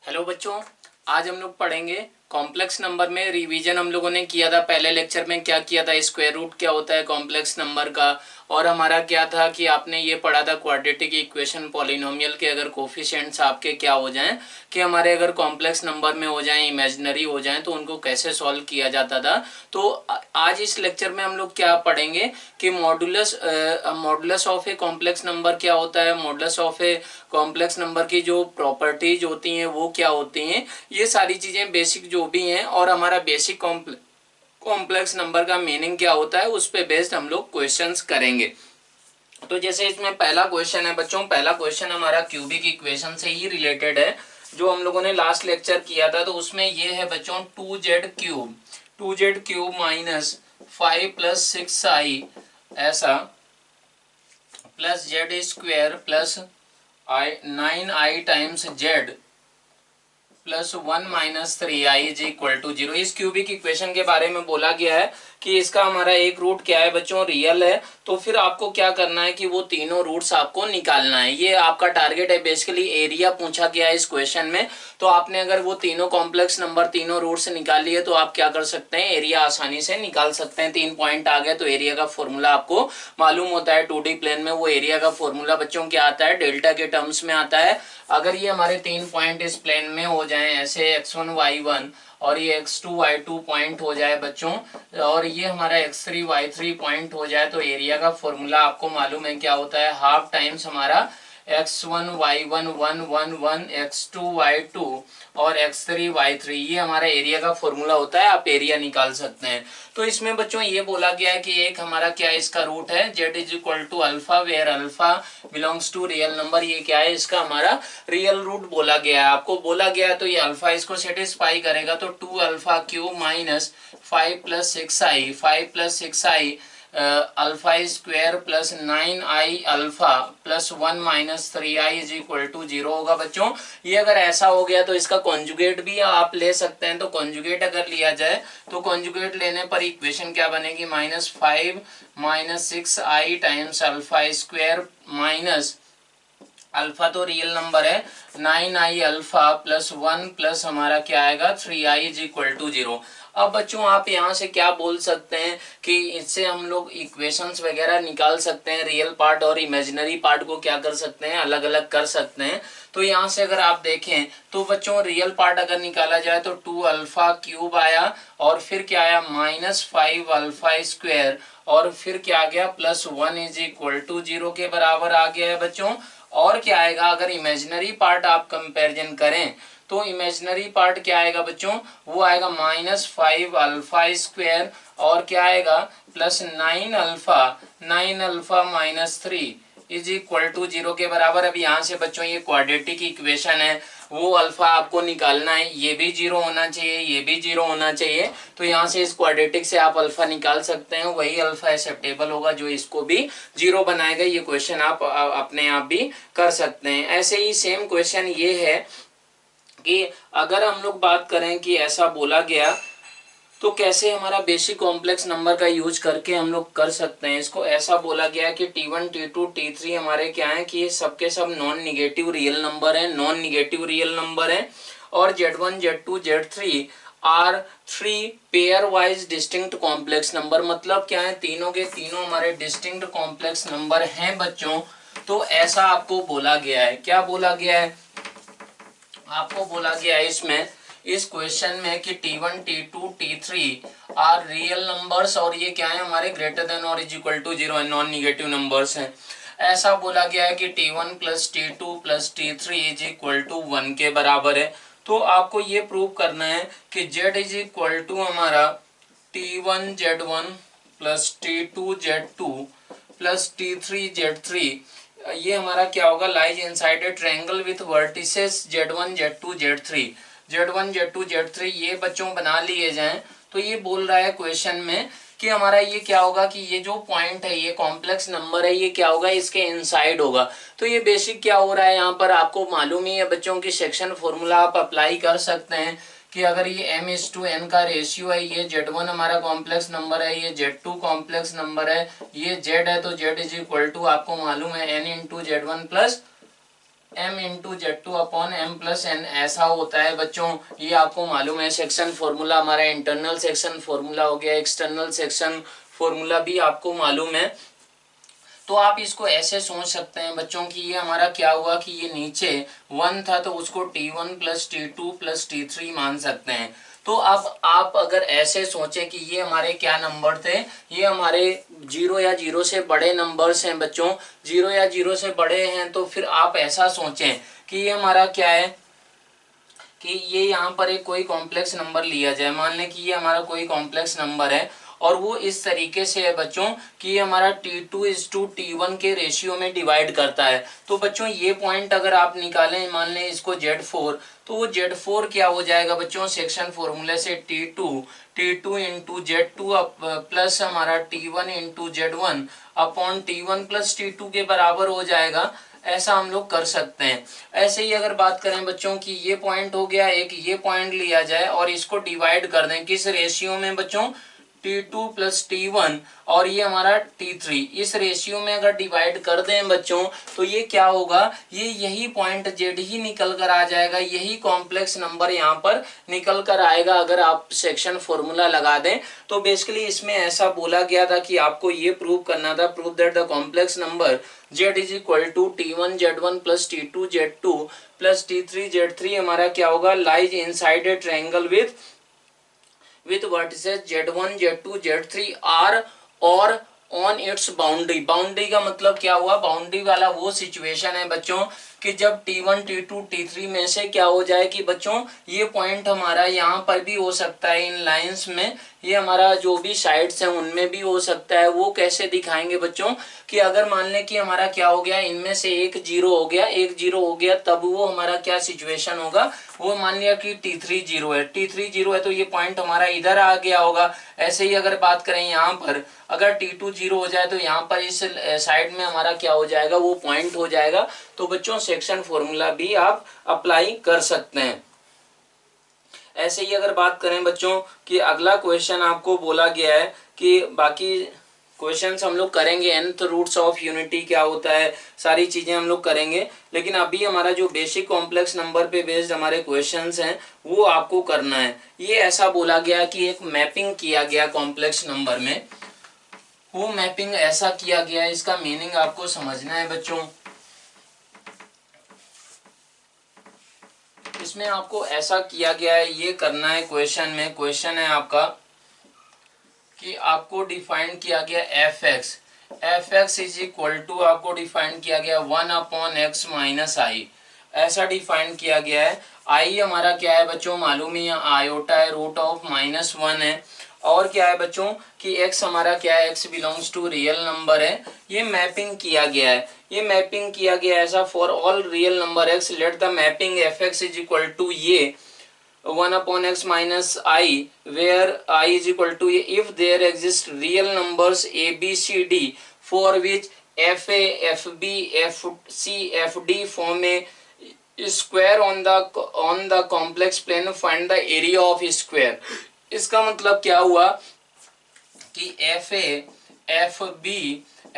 Hello बच्चों, आज हम लोग पढ़ेंगे कॉम्प्लेक्स नंबर में। रिवीजन हम लोगों ने किया था पहले लेक्चर में। क्या किया था, स्क्वायर रूट क्या होता है कॉम्प्लेक्स नंबर का, और हमारा क्या था कि आपने ये पढ़ा था क्वाड्रेटिक इक्वेशन पॉलिनोमियल के अगर कोफिशिएंट्स आपके क्या हो जाएं, कि हमारे अगर कॉम्प्लेक्स नंबर में हो जाएं, इमेजिनरी हो जाएं, तो उनको कैसे सॉल्व किया जाता था। तो आज इस लेक्चर में हम लोग क्या पढ़ेंगे कि modulus of a complex number क्या होता है, modulus of a complex number की जो प्रॉपर्टीज होती हैं वो क्या होती हैं, ये सारी चीजें बेसिक जो भी हैं, और हमारा बेसिक कॉम्प्लेक्स नंबर का मीनिंग क्या होता है उस पे बेस्ड हम लोग क्वेश्चंस करेंगे। तो जैसे इसमें पहला क्वेश्चन है बच्चों, पहला क्वेश्चन हमारा क्यूबिक इक्वेशन से ही रिलेटेड है जो हम लोगों ने लास्ट लेक्चर किया था। तो उसमें ये है बच्चों 2z cube minus 5 plus 6i ऐसा plus z² plus 9i times z plus 1 - 3i is equal to 0। इस क्यूबिक इक्वेशन के बारे में बोला गया है कि इसका हमारा एक रूट क्या है बच्चों, रियल है। तो फिर आपको क्या करना है कि वो तीनों रूट्स आपको निकालना है, ये आपका टारगेट है। बेसिकली एरिया पूछा गया है इस क्वेश्चन में। तो आपने अगर वो तीनों कॉम्प्लेक्स नंबर तीनों रूट से निकाल लिए तो आप क्या कर सकते हैं, एरिया आसानी से निकाल सकते हैं। 3 पॉइंट आ गए तो एरिया का फॉर्मूला आपको मालूम होता है। 2D प्लेन में वो एरिया का फॉर्मूला बच्चों क्या आता है, डेल्टा के टर्म्स में आता है। अगर ये हमारे 3 पॉइंट इस प्लेन में हो जाएं ऐसे x1 y1 और ये x2 y2 पॉइंट हो जाए बच्चों, और ये हमारा x3 y3 पॉइंट हो जाए, तो एरिया का फॉर्मूला आपको मालूम है क्या होता है, हाफ टाइम्स हमारा x1 y1 1 1 1 x2 y2 और x3 y3, ये हमारा एरिया का फॉर्मूला होता है। आप एरिया निकाल सकते हैं। तो इसमें बच्चों ये बोला गया है कि एक हमारा क्या इसका रूट है z is equal to alpha, where alpha belongs to real number. ये क्या है, इसका हमारा रियल रूट बोला गया है। आपको बोला गया है तो ये अल्फा इसको सेटिस्फाई करेगा। तो 2α³ minus 5 + 6i alpha square plus 9i alpha plus 1 - 3i is equal to 0 होगा बच्चों। ये अगर ऐसा हो गया तो इसका कॉन्जुगेट भी आप ले सकते हैं। तो कॉन्जुगेट अगर लिया जाए तो कॉन्जुगेट लेने पर इक्वेशन क्या बनेगी, -5 - 6i times alpha square minus alpha तो रियल नंबर है 9i अल्फा प्लस 1 प्लस हमारा क्या आएगा 3i इज इक्वल टू 0। अब बच्चों आप यहाँ से क्या बोल सकते हैं कि इससे हम लोग इक्वेशंस वगैरह निकाल सकते हैं, रियल पार्ट और इमेजिनरी पार्ट को क्या कर सकते हैं, अलग अलग कर सकते हैं। तो यहाँ से अगर आप देखें तो बच्चों रियल पार्ट अगर निकाला जाए तो 2α³ आया, और फिर क्या आया -5α² और फिर क्या आ गया +1 इज इक्वल टू 0 के बराबर आ गया है बच्चों। और क्या आएगा, अगर इमेजिनरी पार्ट आप कंपैरिजन करें तो इमेजिनरी पार्ट क्या आएगा बच्चों, वो आएगा -5α² और क्या आएगा +9α इज इक्वल टू 0 के बराबर। अब यहाँ से बच्चों ये क्वाड्रेटिक इक्वेशन है, वो अल्फा आपको निकालना है, ये भी 0 होना चाहिए, ये भी 0 होना चाहिए। तो यहाँ से इस क्वाड्रेटिक से आप अल्फा निकाल सकते हैं, वही अल्फा एक्सेप्टेबल होगा जो इसको भी 0 बनाएगा। ये क्वेश्चन आप अपने आप भी कर सकते हैं। ऐसे ही सेम क्वेश्चन ये है कि अगर हम लोग बात करें कि ऐसा बोला गया तो कैसे हमारा बेसिक कॉम्प्लेक्स नंबर का यूज करके हम लोग कर सकते हैं इसको। ऐसा बोला गया है कि T1 T2 T3 हमारे क्या है कि ये सबके सब नॉन निगेटिव रियल नंबर है, नॉन निगेटिव रियल नंबर है। और Z1 Z2 Z3 are 3 pairwise distinct complex number. मतलब क्या है, तीनों के तीनों हमारे डिस्टिंक्ट कॉम्प्लेक्स नंबर हैं बच्चों। तो ऐसा आपको बोला गया है, क्या बोला गया है, आपको बोला गया है इसमें इस क्वेश्चन में कि T1 T2 T3 are real numbers, और ये क्या है हमारे ग्रेटर देन और इज इक्वल टू 0 है, नॉन निगेटिव नंबर्स हैं। ऐसा बोला गया है कि T1 + T2 + T3 is equal to 1 के बराबर है। तो आपको ये प्रूव करना है कि Z इज इक्वल टू हमारा T1 Z1 + T2 Z2 + T3 Z3, ये हमारा क्या होगा, lies inside a triangle with vertices Z1 Z2 Z3। Z1 Z2 Z3 ये बच्चों बना लिए जाएं तो ये बोल रहा है क्वेश्चन में कि हमारा ये क्या होगा कि ये जो पॉइंट है, ये कॉम्प्लेक्स नंबर है, ये क्या होगा, इसके इनसाइड होगा। तो ये बेसिक क्या हो रहा है यहाँ पर आपको मालूम ही है बच्चों की सेक्शन फॉर्मूला आप अप्लाई कर सकते हैं कि अगर ये m/n का रेशियो है, ये Z1 हमारा कॉम्प्लेक्स नंबर है, ये Z2 कॉम्प्लेक्स नंबर है, ये Z है, तो Z इज इक्वल टू आपको मालूम है n × Z1 + m into Z2 upon m plus n ऐसा होता है बच्चों। ये आपको मालूम है, सेक्शन फॉर्मूला हमारा इंटरनल सेक्शन फॉर्मूला हो गया, एक्सटर्नल सेक्शन फॉर्मूला भी आपको मालूम है। तो आप इसको ऐसे सोच सकते हैं बच्चों कि ये हमारा क्या हुआ कि ये नीचे 1 था तो उसको T1 plus T2 plus T3 मान सकते हैं। तो अब आप अगर ऐसे सोचें कि ये हमारे क्या नंबर थे, ये हमारे 0 या 0 से बड़े नंबर्स हैं बच्चों, 0 या 0 से बड़े हैं, तो फिर आप ऐसा सोचें कि ये हमारा क्या है कि ये यहाँ पर एक कोई कॉम्प्लेक्स नंबर लिया जाए। मान लें कि ये हमारा कोई कॉम्प्लेक्स नंबर है और वो इस तरीके से है बच्चों कि ये हमारा T2:T1 के रेशियो में डिवाइड करता है। तो बच्चों ये पॉइंट अगर आप निकालें, मान लें इसको Z4, तो वो Z4 क्या हो जाएगा बच्चों, सेक्शन फॉर्मूले से T2 इंटू Z2 प्लस हमारा T1 into Z1 upon T1 plus T2 के बराबर हो जाएगा। ऐसा हम लोग कर सकते हैं। ऐसे ही अगर बात करें बच्चों कि ये पॉइंट हो गया, एक ये पॉइंट लिया जाए और इसको डिवाइड कर दें किस रेशियो में बच्चों, T2 प्लस T1 और ये हमारा T3, इस रेशियो में अगर डिवाइड कर दें बच्चों तो ये क्या होगा, ये यही पॉइंट Z ही निकल कर आ जाएगा, यही कॉम्प्लेक्स नंबर यहाँ पर निकल कर आएगा अगर आप सेक्शन फॉर्मूला लगा दें। तो बेसिकली इसमें ऐसा बोला गया था कि आपको ये प्रूव करना था, prove that the complex number Z is equal to T1 Z1 plus T2 Z2 plus T3 Z3 हमारा क्या होगा, lies inside a triangle with vertices Z1 Z2 Z3 are और ऑन इट्स बाउंड्री। बाउंड्री का मतलब क्या हुआ, boundary वाला वो सिचुएशन है बच्चों कि जब T1 T2 T3 में से क्या हो जाए कि बच्चों ये पॉइंट हमारा यहाँ पर भी हो सकता है, इन लाइंस में ये हमारा जो भी साइड्स हैं उनमें भी हो सकता है। वो कैसे दिखाएंगे बच्चों कि अगर मान लें कि हमारा क्या हो गया, इनमें से एक जीरो हो गया, एक जीरो हो गया, तब वो हमारा क्या सिचुएशन होगा, वो मान लिया कि T3 जीरो है, T3 जीरो है तो ये पॉइंट हमारा इधर आ गया होगा। ऐसे ही अगर बात करें यहाँ पर, अगर T2 जीरो हो जाए तो यहाँ पर इस साइड में हमारा क्या हो जाएगा, वो पॉइंट हो जाएगा। तो बच्चों सेक्शन फॉर्मूला भी आप अप्लाई कर सकते हैं। ऐसे ही अगर बात करें बच्चों कि अगला क्वेश्चन आपको बोला गया है कि बाकी क्वेश्चंस हम लोग करेंगे, nth रूट्स ऑफ यूनिटी क्या होता है, सारी चीजें हम लोग करेंगे, लेकिन अभी हमारा जो बेसिक कॉम्प्लेक्स नंबर पे बेस्ड हमारे क्वेश्चंस हैं वो आपको करना है। ये ऐसा बोला गया कि एक मैपिंग किया गया कॉम्प्लेक्स नंबर में, वो मैपिंग ऐसा किया गया, इसका मीनिंग आपको समझना है बच्चों। इसमें आपको ऐसा किया गया है, ये करना है क्वेश्चन में। क्वेश्चन है आपका कि आपको डिफाइन किया गया F X is equal to, आपको डिफाइन किया गया 1/x माइनस आई, ऐसा डिफाइन किया गया है। आई हमारा क्या है बच्चों, मालूम ही आयोटा है, रूट ऑफ -1 है। और क्या है बच्चों कि x हमारा क्या है, x belongs to real number है। ये मैपिंग किया गया है, ये मैपिंग किया गया ऐसा for all real number x, let the mapping F X is equal to ये 1/x minus I, where I is equal to if there exist real numbers a b c d for which fa fb fc fd form a square on the complex plane, find the area of square। इसका मतलब क्या हुआ कि fa fb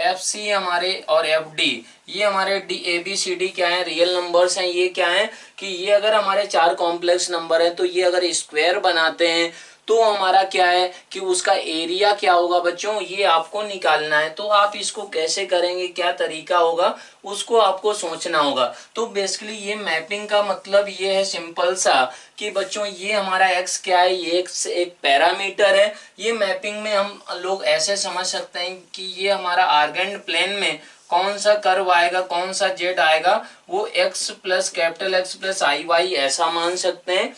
FC हमारे और FD, ये हमारे ABCD क्या है, रियल नंबर्स हैं। ये क्या है कि ये अगर हमारे चार कॉम्प्लेक्स नंबर हैं तो ये अगर स्क्वायर बनाते हैं तो हमारा क्या है कि उसका एरिया क्या होगा बच्चों, ये आपको निकालना है। तो आप इसको कैसे करेंगे, क्या तरीका होगा, उसको आपको सोचना होगा। तो बेसिकली ये मैपिंग का मतलब ये है सिंपल सा कि बच्चों ये हमारा x क्या है, ये x एक पैरामीटर है। ये मैपिंग में हम लोग ऐसे समझ सकते हैं कि ये हमारा आर्गेंड प्लेन में कौन सा कर्व आएगा, कौन सा जेड आएगा, वो x plus capital X plus आई वाई ऐसा मान सकते हैं।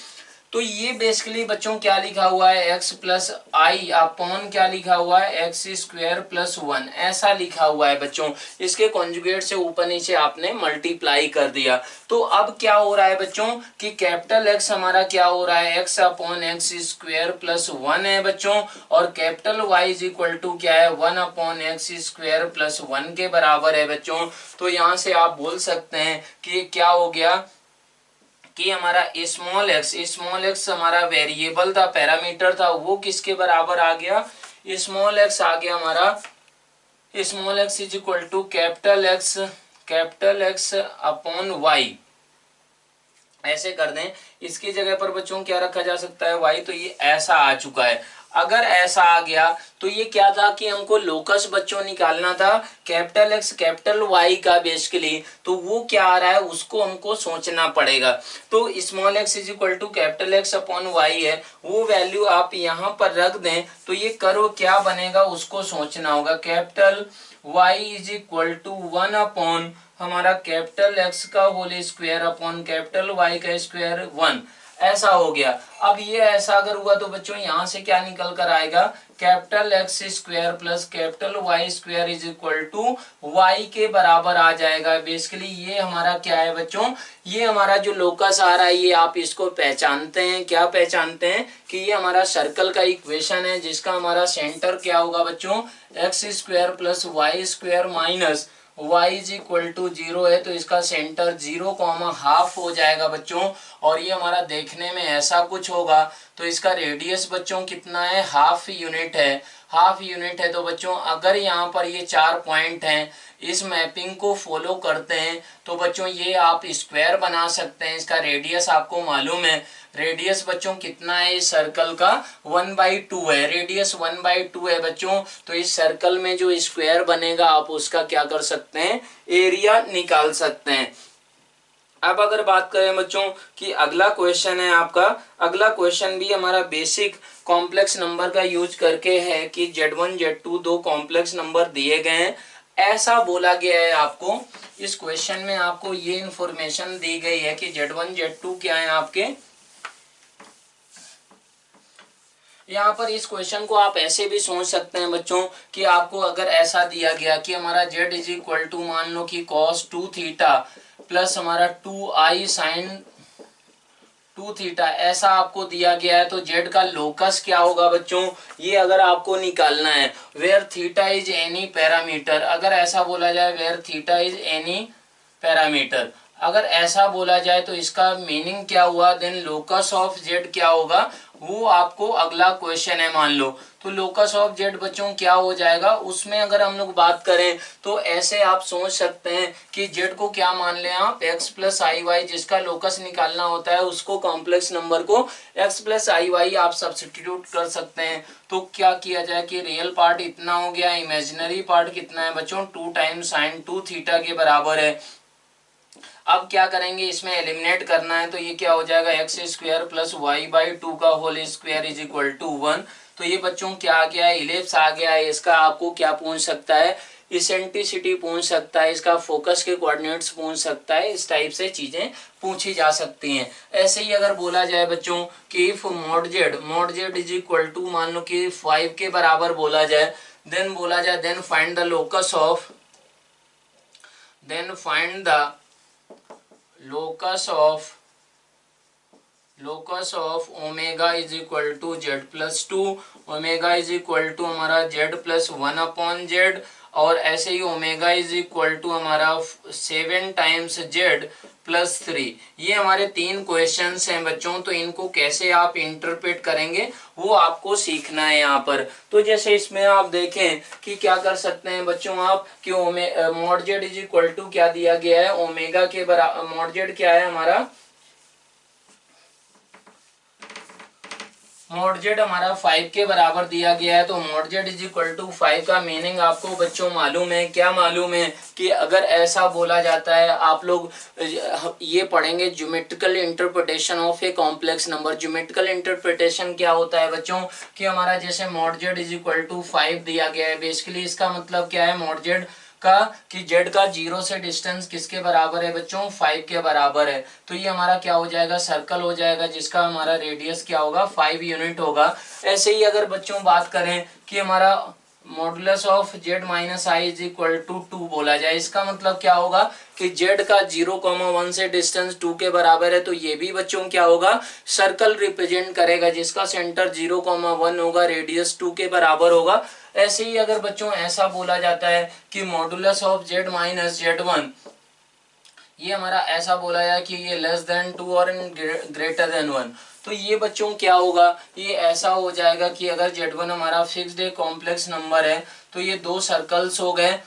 तो ये बेसिकली बच्चों क्या लिखा हुआ है, x प्लस आई अपॉन क्या लिखा हुआ है, x स्क्वायर प्लस 1 ऐसा लिखा हुआ है बच्चों। इसके कॉन्जुगेट से ऊपर नीचे आपने मल्टीप्लाई कर दिया। तो अब क्या हो रहा है बच्चों कि कैपिटल X हमारा क्या हो रहा है, x upon X square plus 1 है बच्चों, और capital Y is equal to क्या है, 1/x स्क्वायर प्लस 1 के बराबर है बच्चों। तो यहाँ से आप बोल सकते हैं कि क्या हो गया कि हमारा स्मॉल एक्स हमारा वेरिएबल था, पैरामीटर था, वो किसके बराबर आ गया, स्मॉल एक्स आ गया हमारा, small X is equal to capital X capital X upon Y, ऐसे कर दें। इसकी जगह पर बच्चों क्या रखा जा सकता है, वाई। तो ये ऐसा आ चुका है। अगर ऐसा आ गया तो ये क्या था कि हमको लोकस बच्चों निकालना था कैपिटल एक्स कैपिटल वाई का बेसिकली, तो वो क्या आ रहा है उसको हमको सोचना पड़ेगा। तो small X is equal to capital X upon Y है, वो वैल्यू आप यहाँ पर रख दें तो ये कर्व क्या बनेगा उसको सोचना होगा। Capital Y is equal to 1 upon हमारा कैपिटल एक्स का whole square upon capital Y का स्क्वायर 1, ऐसा हो गया। अब ये ऐसा अगर हुआ तो बच्चों यहाँ से क्या निकल कर आएगा, capital X square plus capital Y square is equal to Y के बराबर आ जाएगा। बेसिकली ये हमारा क्या है बच्चों, ये हमारा जो लोकस आ रहा है ये आप इसको पहचानते हैं, क्या पहचानते हैं कि ये हमारा सर्कल का इक्वेशन है जिसका हमारा सेंटर क्या होगा बच्चों, X square plus Y square minus y is equal to 0 है, तो इसका सेंटर 0,5 हो जाएगा बच्चों। और ये हमारा देखने में ऐसा कुछ होगा। तो इसका रेडियस बच्चों कितना है, हाफ यूनिट है। हाफ यूनिट है तो बच्चों अगर यहाँ पर ये 4 पॉइंट हैं, इस मैपिंग को फॉलो करते हैं तो बच्चों ये आप स्क्वायर बना सकते हैं। इसका रेडियस आपको मालूम है, रेडियस बच्चों कितना है इस सर्कल का, 1/2 है। रेडियस 1/2 है बच्चों। तो इस सर्कल में जो स्क्वायर बनेगा आप उसका क्या कर सकते हैं, एरिया निकाल सकते हैं। अब अगर बात करें बच्चों कि अगला क्वेश्चन है आपका, अगला क्वेश्चन भी हमारा बेसिक कॉम्प्लेक्स नंबर का यूज करके है कि Z1 Z2 दो कॉम्प्लेक्स नंबर दिए गए हैं, ऐसा बोला गया है आपको। इस क्वेश्चन में आपको ये इंफॉर्मेशन दी गई है कि Z1 Z2 क्या है आपके। यहाँ पर इस क्वेश्चन को आप ऐसे भी सोच सकते हैं बच्चों कि आपको अगर ऐसा दिया गया कि हमारा z इज इक्वल टू मान लो कि cos 2 थीटा प्लस हमारा 2i साइन 2 थीटा, ऐसा आपको दिया गया है तो z का लोकस क्या होगा बच्चों, ये अगर आपको निकालना है। Where theta is any parameter, अगर ऐसा बोला जाए where theta is any parameter, अगर ऐसा बोला जाए तो इसका मीनिंग क्या हुआ, देन लोकस ऑफ जेड क्या होगा, वो आपको अगला क्वेश्चन है मान लो। तो लोकस ऑफ जेड बच्चों क्या हो जाएगा, उसमें अगर हम लोग बात करें तो ऐसे आप सोच सकते हैं कि जेड को क्या मान लें आप, एक्स प्लस आई वाई, जिसका लोकस निकालना होता है उसको कॉम्प्लेक्स नंबर को एक्स प्लस आई वाई आप सब्स्टिट्यूट कर सकते हैं। तो क्या किया जाए कि रियल पार्ट इतना हो गया, इमेजिनरी पार्ट कितना है बच्चों, 2 टाइम्स साइन 2 थीटा के बराबर है। अब क्या करेंगे, इसमें एलिमिनेट करना है तो ये क्या हो जाएगा, X square plus Y by 2 का whole square is equal to 1। तो ये बच्चों क्या आ गया है, इलिप्स आ गया है। इसका आपको क्या पूछ सकता है, इसेंट्रिसिटी पूछ सकता है, इसका फोकस के कोऑर्डिनेट्स पूछ सकता है, इस टाइप से चीजें पूछी जा सकती हैं। ऐसे ही अगर बोला जाए बच्चों कि if mod Z is equal to मान लो कि 5 के बराबर बोला जाए, then find the locus of, then find the locus of omega is equal to Z plus 2, omega is equal to हमारा जेड प्लस 1 अपॉन जेड, और ऐसे ही ओमेगा इज इक्वल टू हमारा 7 टाइम्स जेड प्लस 3। ये हमारे 3 questions हैं बच्चों। तो इनको कैसे आप इंटरप्रेट करेंगे वो आपको सीखना है यहाँ पर। तो जैसे इसमें आप देखें कि क्या कर सकते हैं बच्चों आप कि mod Z is equal to क्या दिया गया है, ओमेगा के बराबर, मॉड जेड क्या है हमारा, मॉड जेड हमारा 5 के बराबर दिया गया है। तो mod Z is equal to 5 का मीनिंग आपको बच्चों मालूम है, क्या मालूम है कि अगर ऐसा बोला जाता है, आप लोग ये पढ़ेंगे geometrical interpretation of a complex number. Geometrical interpretation क्या होता है बच्चों कि हमारा जैसे mod Z is equal to 5 दिया गया है, बेसिकली इसका मतलब क्या है मॉड जेड का कि जेड का 0 से डिस्टेंस किसके बराबर है बच्चों, 5 के बराबर है। तो ये हमारा क्या हो जाएगा, सर्कल हो जाएगा जिसका हमारा रेडियस क्या होगा, 5 यूनिट होगा। ऐसे ही अगर बच्चों बात करें कि हमारा modulus of Z minus I is equal to 2 बोला जाए, इसका मतलब क्या होगा कि जेड का 0,1 से डिस्टेंस 2 के बराबर है। तो ये भी बच्चों क्या होगा, सर्कल रिप्रेजेंट करेगा जिसका सेंटर 0,1 होगा, रेडियस 2 के बराबर होगा। ऐसे ही अगर बच्चों ऐसा बोला जाता है कि मॉडुलस ऑफ जेड माइनस जेड1, ये हमारा ऐसा बोला जाए कि ये लेस देन 2 और ग्रेटर देन 1, तो ये बच्चों क्या होगा, ये ऐसा हो जाएगा कि अगर z1 हमारा फिक्स्ड कॉम्प्लेक्स नंबर है तो ये 2 सर्कल्स हो गए,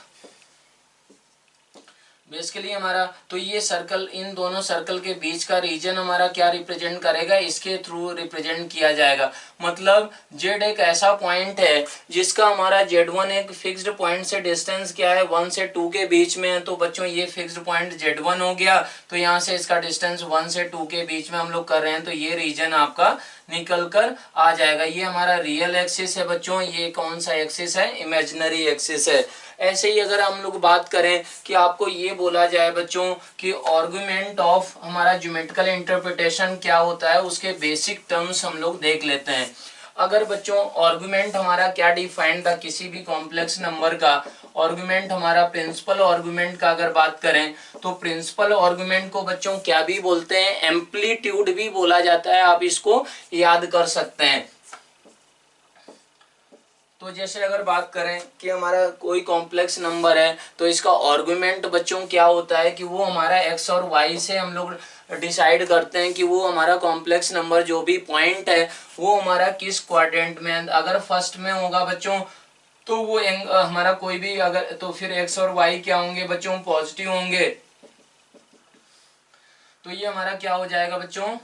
बेसिकली हमारा तो ये सर्कल, इन दोनों सर्कल के बीच का रीजन हमारा क्या रिप्रेजेंट करेगा, इसके थ्रू रिप्रेजेंट किया जाएगा। मतलब जेड एक ऐसा पॉइंट है जिसका हमारा Z1 एक फिक्स्ड पॉइंट से डिस्टेंस क्या है 1 से 2 के बीच में है। तो बच्चों ये फिक्स्ड पॉइंट Z1 हो गया, तो यहाँ से इसका डिस्टेंस 1 से 2 के बीच में हम लोग कर रहे हैं, तो ये रीजन आपका निकल कर आ जाएगा। ये हमारा रियल एक्सिस है बच्चों, ये कौन सा एक्सिस है, इमेजिनरी एक्सिस है। ऐसे ही अगर हम लोग बात करें कि आपको ये बोला जाए बच्चों कि आर्गुमेंट ऑफ हमारा ज्योमेट्रिकल इंटरप्रिटेशन क्या होता है, उसके बेसिक टर्म्स हम लोग देख लेते हैं। अगर बच्चों आर्गुमेंट हमारा क्या डिफाइंड था किसी भी कॉम्प्लेक्स नंबर का, आर्गुमेंट हमारा प्रिंसिपल आर्गुमेंट का अगर बात करें तो प्रिंसिपल आर्गुमेंट को बच्चों क्या भी बोलते हैं, एम्पलीट्यूड भी बोला जाता है, आप इसको याद कर सकते हैं। तो जैसे अगर बात करें कि हमारा कोई कॉम्प्लेक्स नंबर है तो इसका आर्गुमेंट बच्चों क्या होता है कि वो हमारा एक्स और वाई से हम लोग डिसाइड करते हैं कि वो हमारा कॉम्प्लेक्स नंबर जो भी पॉइंट है वो हमारा किस क्वाड्रेंट में, अगर फर्स्ट में होगा बच्चों तो वो हमारा कोई भी अगर, तो फिर एक्स और वाई क्या होंगे बच्चों, पॉजिटिव होंगे। तो ये हमारा क्या हो जाएगा बच्चों,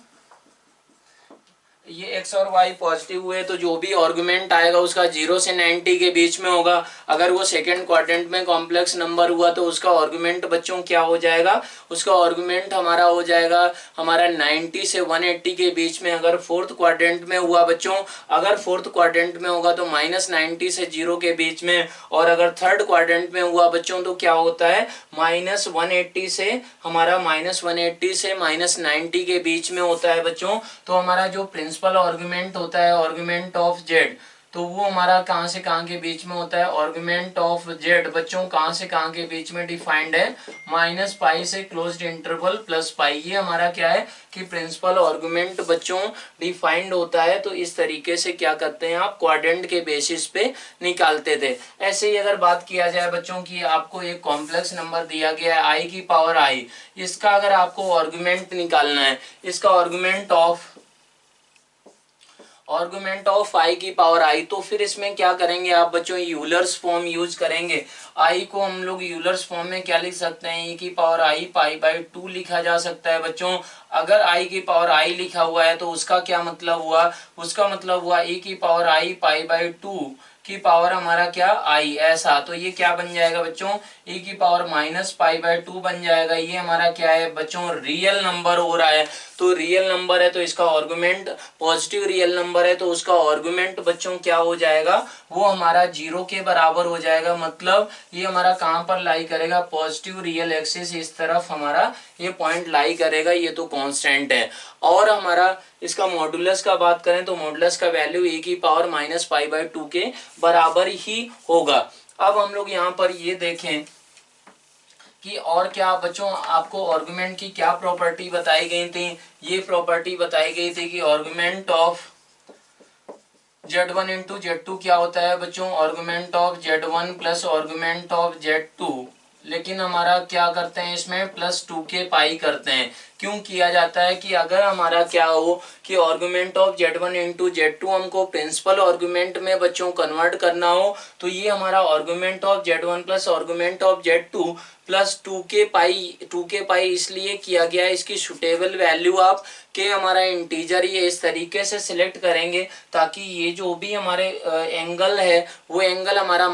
ये एक्स और वाई पॉजिटिव हुए तो जो भी आर्गुमेंट आएगा उसका 0 से 90 के बीच में होगा। अगर वो सेकंड क्वाड्रेंट में कॉम्प्लेक्स नंबर हुआ तो उसका आर्गुमेंट बच्चों क्या हो जाएगा, उसका आर्गुमेंट हमारा हो जाएगा हमारा 90 से 180 के बीच में। अगर फोर्थ क्वाड्रेंट में हुआ बच्चों, अगर फोर्थ क्वाड्रेंट में होगा तो -90 से 0 के बीच में, और अगर थर्ड क्वाड्रेंट में हुआ बच्चों तो क्या होता है -180 से हमारा -180 से -90 के बीच में होता है बच्चों। तो हमारा जो प्रिंसिपल आर्गुमेंट होता है, आर्गुमेंट ऑफ जेड, तो वो हमारा कहाँ से कहाँ के बीच में होता है, आर्गुमेंट ऑफ जेड बच्चों कहाँ से कहाँ के बीच में डिफाइंड है, -पाई से क्लोज्ड इंटरवल +पाई। ये हमारा क्या है कि प्रिंसिपल आर्गुमेंट बच्चों डिफाइंड होता है। तो इस तरीके से क्या करते हैं आप क्वाड्रेंट के बेसिस पे निकालते थे। ऐसे ही अगर बात किया जाए बच्चों की आपको एक कॉम्प्लेक्स नंबर दिया गया है i की पावर i, इसका अगर आपको आर्गुमेंट निकालना है, इसका आर्गुमेंट ऑफ आई की पावर आई, तो फिर इसमें क्या करेंगे आप बच्चों, यूलर्स फॉर्म यूज करेंगे। आई को हम लोग यूलर्स फॉर्म में क्या लिख सकते हैं, ई की पावर आई π/2 लिखा जा सकता है बच्चों। अगर आई की पावर आई लिखा हुआ है तो उसका क्या मतलब हुआ, उसका मतलब हुआ ई की पावर आई π/2 की पावर हमारा क्या आई, ऐसा। तो ये क्या बन जाएगा बच्चों, e की पावर -π/2 बन जाएगा। ये हमारा क्या है बच्चों, रियल नंबर हो रहा है। तो रियल नंबर है तो इसका आर्गुमेंट पॉजिटिव रियल नंबर है तो उसका आर्गुमेंट बच्चों क्या हो जाएगा, वो हमारा 0 के बराबर हो जाएगा। मतलब ये हमारा कहाँ पर लाई करेगा, पॉजिटिव रियल एक्सिस इस तरफ हमारा ये पॉइंट लाई करेगा, ये तो कांस्टेंट है। और हमारा इसका मॉडुलस का बात करें तो मॉडुलस का वैल्यू e की पावर -π/2 के बराबर ही होगा। अब हम लोग यहाँ पर ये देखें कि और क्या बच्चों आपको आर्गुमेंट की क्या प्रॉपर्टी बताई गई थी। ये प्रॉपर्टी बताई गई थी कि argument of Z1 into Z2 क्या होता है बच्चों, argument of Z1 plus argument of Z2। लेकिन हमारा क्या करते हैं इसमें +2 के पाई करते हैं। क्यों किया जाता है कि अगर हमारा क्या हो कि argument of Z1 into Z2 हमको प्रिंसिपल आर्गुमेंट में बच्चों कन्वर्ट करना हो तो ये हमारा argument of Z1 plus argument of Z2 +2 के पाई इसलिए किया गया। इसकी सुटेबल वैल्यू आप के हमारा इंटीजर ये इस तरीके से सिलेक्ट करेंगे ताकि ये जो भी हमारे एंगल है वो एंगल हमारा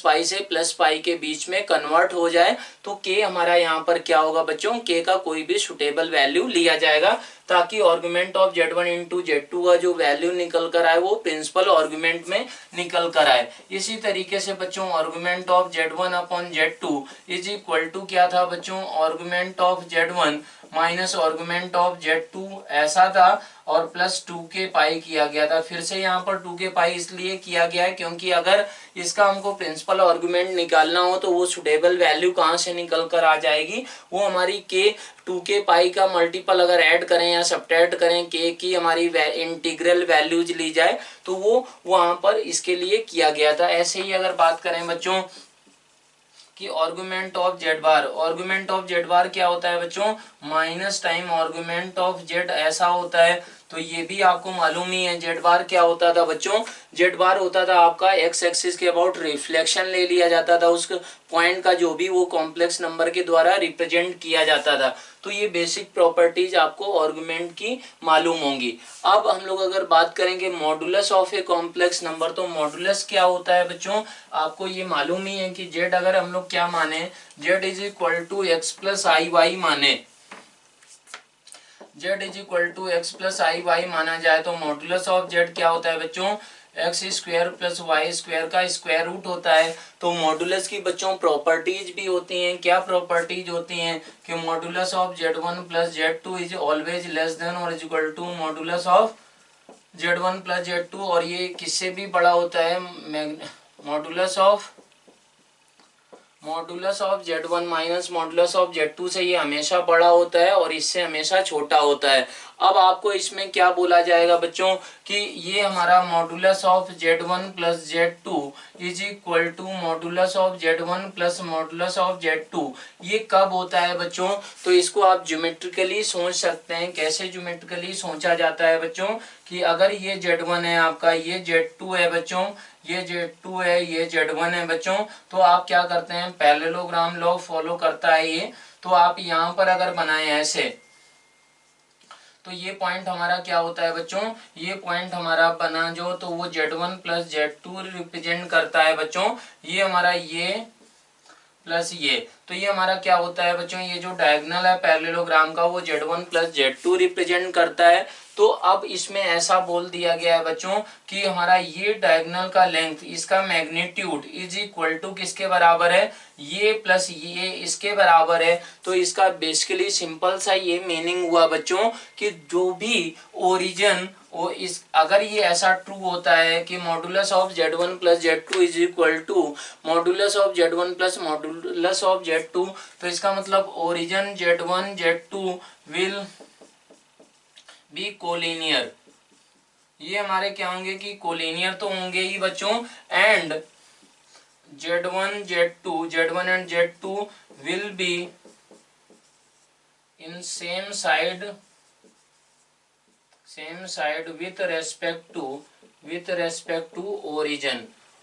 -पाई से +पाई के बीच में कन्वर्ट हो जाए। तो के हमारा यहाँ पर क्या होगा बच्चों, के का कोई भी सुटेबल वैल्यू लिया जाएगा ताकि argument of Z1 into Z2 का जो वैल्यू निकल कर आए वो प्रिंसिपल आर्गुमेंट में निकल कर आए। इसी तरीके से बच्चों argument of Z1 upon Z2 is equal to क्या था बच्चों, argument of Z1 minus argument of Z2 ऐसा था और +2 के पाई किया गया था। फिर से यहाँ पर 2 के पाई इसलिए किया गया है क्योंकि अगर इसका हमको प्रिंसिपल आर्गुमेंट निकालना हो तो वो सुटेबल वैल्यू कहाँ से निकल कर आ जाएगी, वो हमारी के 2 के पाई का मल्टीपल अगर ऐड करें या सब्ट्रैक्ट करें के की हमारी इंटीग्रल वैल्यूज ली जाए तो वो वहां पर इसके लिए किया गया था। ऐसे ही अगर बात करें बच्चों कि argument of Z bar, argument of Z bar क्या होता है बच्चों, minus time argument of z ऐसा होता है। तो ये भी आपको मालूम ही है। जेड बार क्या होता था बच्चों, जेड बार होता था आपका एक्स एक्सिस के अबाउट रिफ्लेक्शन ले लिया जाता था उस पॉइंट का, जो भी वो कॉम्प्लेक्स नंबर के द्वारा रिप्रेजेंट किया जाता था। तो ये बेसिक प्रॉपर्टीज आपको आर्गुमेंट की मालूम होंगी। अब हम लोग अगर बात करेंगे modulus of a complex number, तो मॉडुलस क्या होता है बच्चों, आपको ये मालूम ही है कि जेड अगर हम लोग क्या माने, z is equal to x plus I y माने, z is equal to x plus I y माना जाए, तो मॉडुलस ऑफ जेड क्या होता है बच्चों, X square plus Y square का स्क्वायर रूट होता है। तो मॉडुलस की बच्चों प्रॉपर्टीज भी होती हैं। क्या प्रॉपर्टीज होती हैं कि modulus of Z one plus Z two is always less than और is equal to modulus of Z one plus Z two, और ये किससे भी बड़ा होता है, modulus of Z one minus modulus of Z two से ये हमेशा बड़ा होता है और इससे हमेशा छोटा होता है। अब आपको इसमें क्या बोला जाएगा बच्चों कि ये हमारा modulus of Z one plus Z two is equal to modulus of Z one plus modulus of Z two, ये कब होता है बच्चों, तो इसको आप ज्योमेट्रिकली सोच सकते हैं। कैसे ज्योमेट्रिकली सोचा जाता है बच्चों, कि अगर ये जेड वन है आपका, ये जेड टू है बच्चों, ये जेड टू है, ये जेड वन है बच्चों, तो आप क्या करते हैं, पैरेललोग्राम लॉ फॉलो करता है ये। तो आप यहाँ पर अगर बनाए ऐसे, तो ये पॉइंट हमारा क्या होता है बच्चों, ये पॉइंट हमारा बना जो, तो वो Z one plus Z two represent करता है बच्चों। ये हमारा ये प्लस ये, तो ये हमारा क्या होता है बच्चों, ये जो डायगोनल है पैरेललोग्राम का वो Z one plus Z two represent करता है। तो अब इसमें ऐसा बोल दिया गया है बच्चों कि हमारा ये डायगोनल का लेंथ, इसका मैग्नीट्यूड इज इक्वल टू किसके बराबर है, ये प्लस ये इसके बराबर है। तो इसका बेसिकली सिंपल सा ये मीनिंग हुआ बच्चों कि जो भी ओरिजिन वो इस, अगर ये ऐसा ट्रू होता है कि modulus of Z one plus Z two is equal to modulus of Z one plus modulus of Z two, तो इसका मतलब origin Z one Z two will be collinear. ये हमारे क्या होंगे कि कोलिनियर तो होंगे ही बच्चों, and Z one and Z two will be in same side with respect to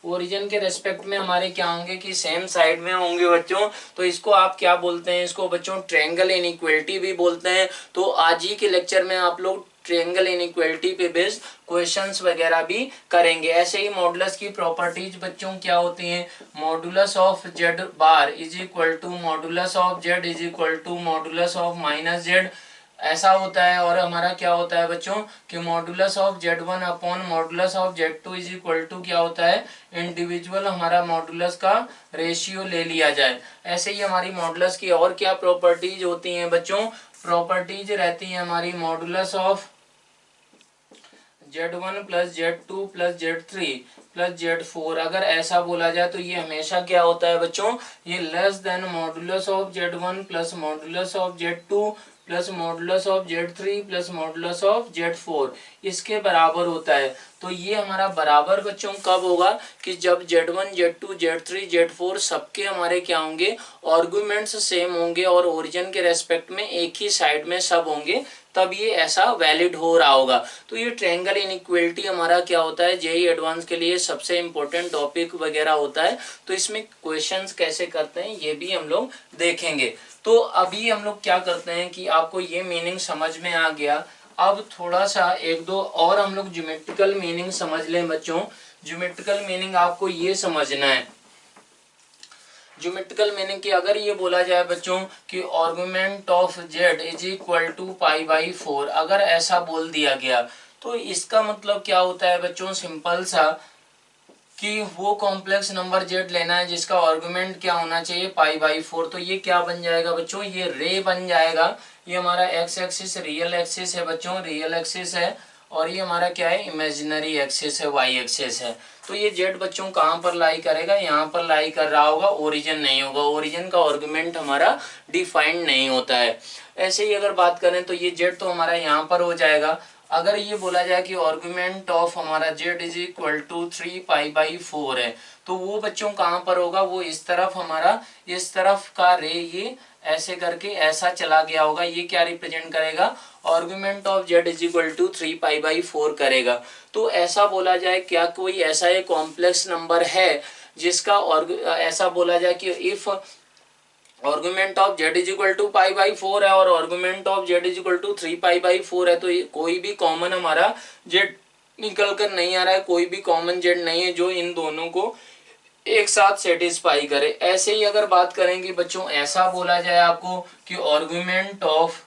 origin के रेस्पेक्ट में हमारे क्या होंगे कि सेम साइड में होंगे बच्चों। तो इसको आप क्या बोलते हैं, इसको बच्चों ट्रायंगल इनइक्वालिटी भी बोलते हैं। तो आज ही के लेक्चर में आप लोग ट्रायंगल इनइक्वालिटी पे बेस्ड क्वेश्चंस वगैरह भी करेंगे। ऐसे ही मॉडुलस की प्रॉपर्टीज बच्चों क्या होती हैं, modulus of Z bar is equal to modulus of Z is equal to modulus of minus Z, ऐसा होता है। और हमारा क्या होता है बच्चों कि modulus of Z one upon modulus of Z two is equal to क्या होता है, इंडिविजुअल हमारा मॉडुलस का रेशियो ले लिया जाए। ऐसे ही हमारी मॉडुलस की और क्या प्रॉपर्टीज होती हैं बच्चों, प्रॉपर्टीज रहती है हमारी modulus of Z one plus Z two plus Z three plus Z four, अगर ऐसा बोला जाए तो ये हमेशा क्या होता है बच्चों, ये less than modulus of Z one plus modulus of Z two plus modulus of Z three plus modulus of Z four, इसके बराबर होता है। तो ये हमारा बराबर बच्चों कब होगा कि जब Z one Z two Z three Z four सबके हमारे क्या होंगे, आर्गुमेंट्स सेम होंगे और ओरिजिन के रेस्पेक्ट में एक ही साइड में सब होंगे, तब ये ऐसा वैलिड हो रहा होगा। तो ये ट्रायंगल इनइक्वालिटी हमारा क्या होता है, जेईई एडवांस के लिए सबसे इम्पोर्टेंट टॉपिक वगैरह होता है। तो इसमें क्वेश्चंस कैसे करते हैं ये भी हम लोग देखेंगे। तो अभी हम लोग क्या करते हैं कि आपको ये मीनिंग समझ में आ गया। अब थोड़ा सा एक दो और हम लोग ज्योमेट्रिकल मीनिंग समझ लें बच्चों। ज्योमेट्रिकल मीनिंग आपको ये समझना है, ज्योमेट्रिकल मीनिंग की अगर ये बोला जाए बच्चों कि argument of Z is equal to pi by four, अगर ऐसा बोल दिया गया तो इसका मतलब क्या होता है बच्चों, सिंपल सा कि वो कॉम्प्लेक्स नंबर जेड लेना है जिसका आर्गुमेंट क्या होना चाहिए, पाई बाई फोर। तो ये क्या बन जाएगा बच्चों, ये रे बन जाएगा। ये हमारा एक्स एक्सिस रियल एक्सिस है बच्चों, रियल एक्सिस है, और ये हमारा क्या है, इमेजिनरी एक्सिस है, वाई एक्सिस है। तो ये जेड बच्चों कहाँ पर लाई करेगा, यहाँ पर लाई कर रहा होगा, ओरिजिन नहीं होगा, ओरिजिन का आर्गुमेंट हमारा डिफाइंड नहीं होता है। ऐसे ही अगर बात करें तो ये जेड तो हमारा यहाँ पर हो जाएगा। अगर ये बोला जाए कि आर्गुमेंट ऑफ हमारा Z is equal to three pi by four है, तो वो बच्चों कहाँ पर होगा, वो इस तरफ हमारा, इस तरफ का रे ये ऐसे करके ऐसा चला गया होगा, ये क्या रिप्रेजेंट करेगा, argument of Z is equal to 3π/4 करेगा। तो ऐसा बोला जाए, क्या कोई ऐसा एक कॉम्प्लेक्स नंबर है जिसका ऐसा बोला जाए कि if argument of Z is equal to π/4 है और argument of Z is equal to 3π/4 है, तो ये कोई भी कॉमन हमारा जेड निकल कर नहीं आ रहा है, कोई भी कॉमन जेड नहीं है जो इन दोनों को एक साथ सेटिस्फाई करे। ऐसे ही अगर बात करेंगे बच्चों, ऐसा बोला जाए आपको कि argument of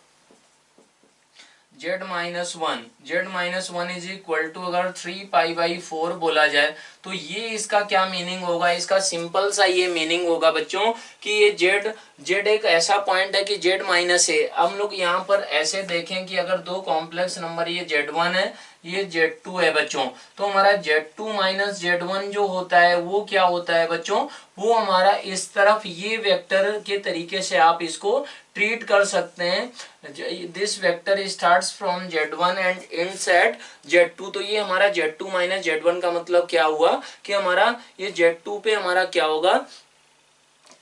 z-1 is equal to अगर 3π/4 बोला जाए, तो ये इसका क्या मीनिंग होगा? इसका सिंपल सा ये मीनिंग होगा बच्चों कि ये z एक ऐसा पॉइंट है कि z- है। हम लोग यहाँ पर ऐसे देखें कि अगर दो कॉम्प्लेक्स नंबर, ये z1 है, ये z2 है बच्चों, तो हमारा z2 - z1 जो होता है वो क्या होता है बच्चों? वो हमारा इस तरफ ये वेक्टर के तरीके से आप इसको ट्रीट कर सकते हैं। This vector starts from z1 and ends at z2। तो ये हमारा z2 - z1 का मतलब क्या हुआ कि हमारा ये z2 पे हमारा क्या होगा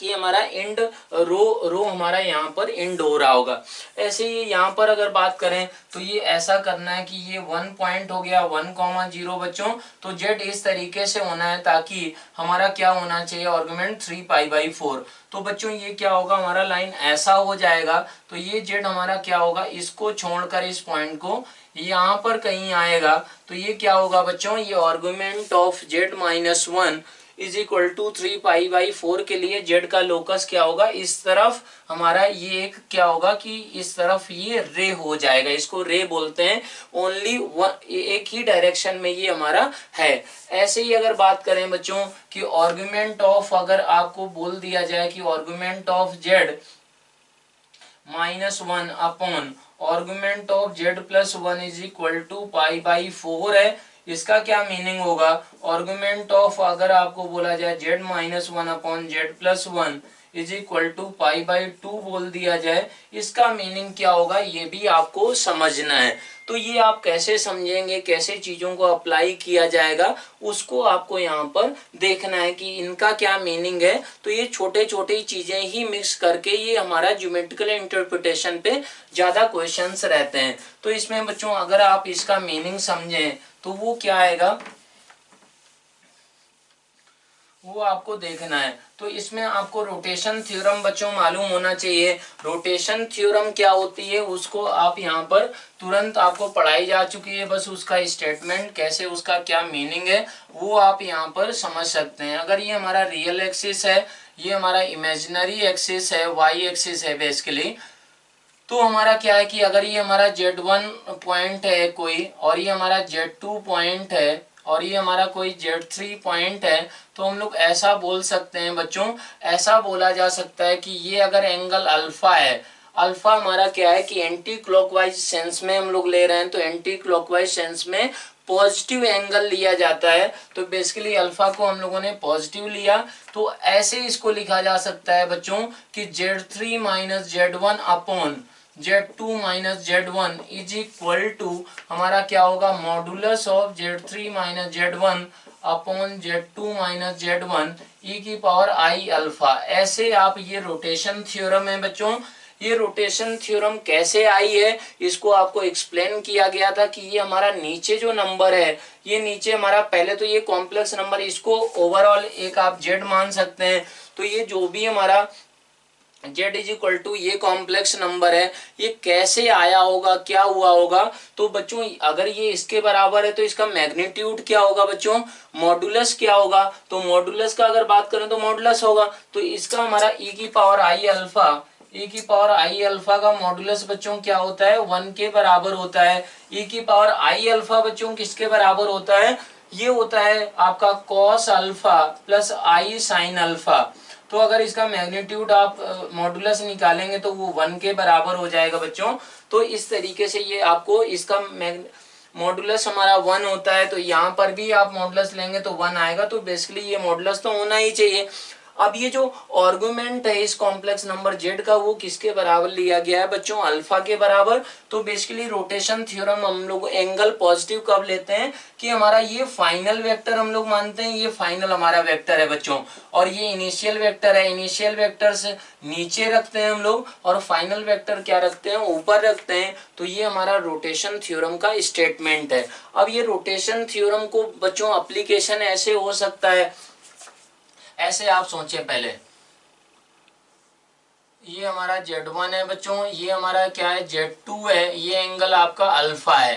कि हमारा एंड रो हमारा यहाँ पर एंड हो रहा होगा। ऐसे ही यहाँ पर अगर बात करें तो ये ऐसा करना है कि ये 1 पॉइंट हो गया 1,0 बच्चों, तो जेड इस तरीके से होना है ताकि हमारा क्या होना चाहिए? आर्गुमेंट 3π/4। तो बच्चों ये क्या होगा? हमारा लाइन ऐसा हो जाएगा, तो ये जेड हमारा क्या होगा? इसको छोड़कर इस पॉइंट को यहाँ पर कहीं आएगा, तो ये क्या होगा बच्चों? ये argument of z-1 is equal to 3π/4 के लिए जेड का लोकस क्या होगा? इस तरफ हमारा ये एक क्या होगा कि इस तरफ ये रे हो जाएगा, इसको रे बोलते हैं। ओनली एक ही डायरेक्शन में ये हमारा है। ऐसे ही अगर बात करें बच्चों कि आर्गुमेंट ऑफ, अगर आपको बोल दिया जाए कि argument of z -1 upon argument of z+1 is equal to π/4 है, इसका क्या मीनिंग होगा? आर्गुमेंट ऑफ अगर आपको बोला जाए z-1 upon z+1 is equal to π/2 बोल दिया जाए, इसका मीनिंग क्या होगा ये भी आपको समझना है। तो ये आप कैसे समझेंगे, कैसे चीजों को अप्लाई किया जाएगा, उसको आपको यहाँ पर देखना है कि इनका क्या मीनिंग है। तो ये छोटे छोटे चीजें ही मिक्स करके ये हमारा ज्योमेट्रिकल इंटरप्रिटेशन पे ज्यादा क्वेश्चंस रहते हैं। तो इसमें बच्चों अगर आप इसका मीनिंग समझें तो वो क्या आएगा, वो आपको देखना है। तो इसमें आपको रोटेशन थ्योरम बच्चों मालूम होना चाहिए। रोटेशन थ्योरम क्या होती है उसको आप यहाँ पर तुरंत आपको पढ़ाई जा चुकी है, बस उसका स्टेटमेंट कैसे, उसका क्या मीनिंग है वो आप यहाँ पर समझ सकते हैं। अगर ये हमारा रियल एक्सिस है, ये हमारा इमेजिनरी एक्सिस है, वाई एक्सिस है बेसिकली, तो हमारा क्या है कि अगर ये हमारा z1 पॉइंट है कोई, और ये हमारा z2 पॉइंट है, और ये हमारा कोई z3 पॉइंट है, तो हम लोग ऐसा बोल सकते हैं बच्चों, ऐसा बोला जा सकता है कि ये अगर एंगल अल्फा है, अल्फा हमारा क्या है कि एंटी क्लॉकवाइज सेंस में हम लोग ले रहे हैं, तो एंटी क्लॉकवाइज सेंस में पॉजिटिव एंगल लिया जाता है। तो बेसिकली अल्फा को हम लोगों ने पॉजिटिव लिया, तो ऐसे इसको लिखा जा सकता है बच्चों कि z3 - z1 upon z2 - z1 is equal to हमारा क्या होगा? Modulus of z3 - z1 upon z2 - z1 e की पावर i अल्फा। ऐसे आप, ये रोटेशन थ्योरम है बच्चों। ये रोटेशन थ्योरम कैसे आई है इसको आपको एक्सप्लेन किया गया था कि ये हमारा नीचे जो नंबर है, ये नीचे हमारा पहले तो ये कॉम्प्लेक्स नंबर, इसको ओवरऑल एक आप जेड मान सकते हैं। तो ये जो भी हमारा z इज इक्वल टू ये कॉम्प्लेक्स नंबर है, ये कैसे आया होगा, क्या हुआ होगा? तो बच्चों अगर ये इसके बराबर है तो इसका मैग्नीट्यूड क्या होगा बच्चों? मॉडुलस क्या होगा? तो मॉडुलस का अगर बात करें तो मॉडुलस होगा, तो इसका हमारा e की पावर i अल्फा, e की पावर i अल्फा का मॉडुलस बच्चों क्या होता है? 1 के बराबर होता है। e की पावर i अल्फा बच्चों किसके बराबर होता है? ये होता है आपका cos alpha plus i sin alpha. तो अगर इसका मैग्नीट्यूड आप मॉडुलस निकालेंगे तो वो 1 के बराबर हो जाएगा बच्चों। तो इस तरीके से ये आपको इसका मॉडुलस हमारा 1 होता है, तो यहाँ पर भी आप मॉडुलस लेंगे तो 1 आएगा। तो बेसिकली ये मॉडुलस तो होना ही चाहिए। अब ये जो आर्गुमेंट है इस कॉम्प्लेक्स नंबर z का वो किसके बराबर लिया गया है बच्चों, अल्फा के बराबर। तो बेसिकली रोटेशन थ्योरम हम लोग एंगल पॉजिटिव कब लेते हैं कि हमारा ये फाइनल वेक्टर हम लोग मानते हैं, ये फाइनल हमारा वेक्टर है बच्चों, और ये इनिशियल वेक्टर है, इनिशियल वेक्टर से नीचे रखते हैं हम लोग और फाइनल वेक्टर क्या रखते हैं, ऊपर रखते हैं। तो ये हमारा रोटेशन थ्योरम का स्टेटमेंट है। अब ये रोटेशन थ्योरम को बच्चों एप्लीकेशन ऐसे हो सकता है, ऐसे आप सोचें पहले, ये हमारा Z1 है बच्चों, ये हमारा क्या है Z2 है, ये एंगल आपका अल्फा है।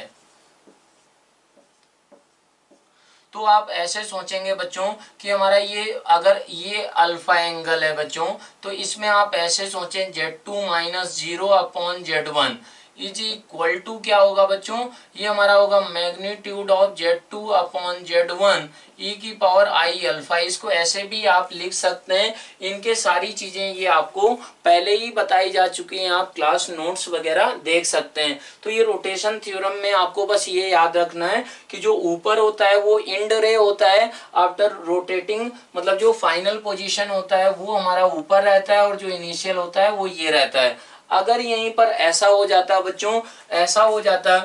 तो आप ऐसे सोचेंगे बच्चों कि हमारा ये अगर ये अल्फा एंगल है बच्चों, तो इसमें आप ऐसे सोचें Z2 minus 0/Z1 is equal to क्या होगा बच्चों, ये हमारा होगा मैग्नीट्यूड ऑफ Z2/Z1 e की पावर i अल्फा। इसको ऐसे भी आप लिख सकते हैं, इनके सारी चीजें ये आपको पहले ही बताई जा चुकी हैं, आप क्लास नोट्स वगैरह देख सकते हैं। तो ये रोटेशन थ्योरम में आपको बस ये याद रखना है कि जो ऊपर होता है वो इंड रे होता है आफ्टर रोटेटिंग, मतलब जो फाइनल पोजीशन होता है वो हमारा ऊपर रहता है और जो इनिशियल होता है वो ये रहता है। अगर यहीं पर ऐसा हो जाता बच्चों, ऐसा हो जाता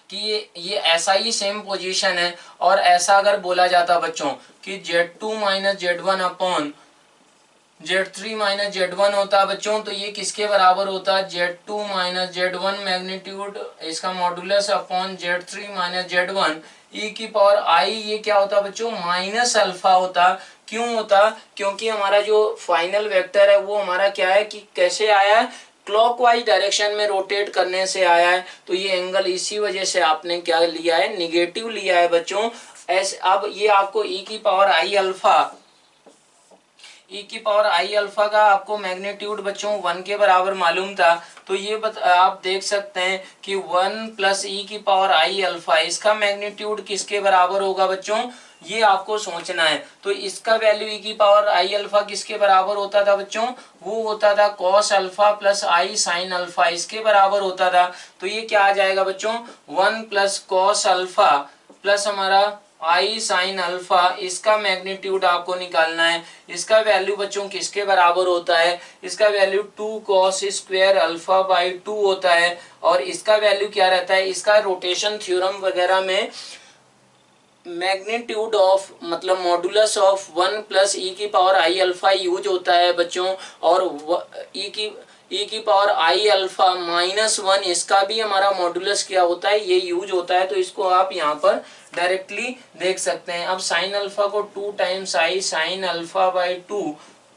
कि ये ऐसा ही सेम पोजीशन है और ऐसा अगर बोला जाता बच्चों कि Z2 minus Z1 upon Z3 minus Z1 होता बच्चों, तो ये किसके बराबर होता है, Z2 माइनस Z1 मैग्नीट्यूड इसका modulus upon Z3 minus Z1 e की पावर i, ये क्या होता बच्चों माइनस अल्फा होता। क्यों होता, क्योंकि हमारा जो फाइनल वेक्टर है वो हमारा क्या है कि कैसे आया है, क्लॉकवाइज डायरेक्शन में रोटेट करने से आया है। तो ये एंगल इसी वजह से आपने क्या लिया है, निगेटिव लिया है बच्चों। ऐसे अब ये आपको e की पावर i अल्फा, e की पावर i अल्फा का आपको मैग्नीट्यूड बच्चों 1 के बराबर मालूम था। तो ये आप देख सकते हैं कि 1 प्लस e की पावर i अल्फा, इसका मैग्नीट्यूड किसके बराबर होगा बच्चों, ये आपको सोचना है। तो इसका वैल्यू e की पावर i अल्फा किसके बराबर होता था बच्चों, वो होता था cos alpha plus i sine alpha, इसके बराबर होता था। तो ये क्या आ जाएगा बच्चों 1 प्लस cos अल्फा प्लस हमारा आई साइन अल्फा, इसका मैग्नीट्यूड आपको निकालना है। इसका वैल्यू बच्चों किसके बराबर होता है, इसका value 2 cos square alpha by 2 होता है। और इसका वैल्यू क्या रहता है, इसका रोटेशन थ्योरम वगैरह में मैग्नीट्यूड ऑफ मतलब मॉडुलस ऑफ 1 प्लस ई की पावर आई अल्फा यूज होता है बच्चों, और ई की पावर आई अल्फा माइनस 1 इसका भी हमारा मॉडुलस क्या होता है, ये यूज होता है। तो इसको आप यहाँ पर डायरेक्टली देख सकते हैं। अब साइन अल्फा को 2 times I sine alpha by 2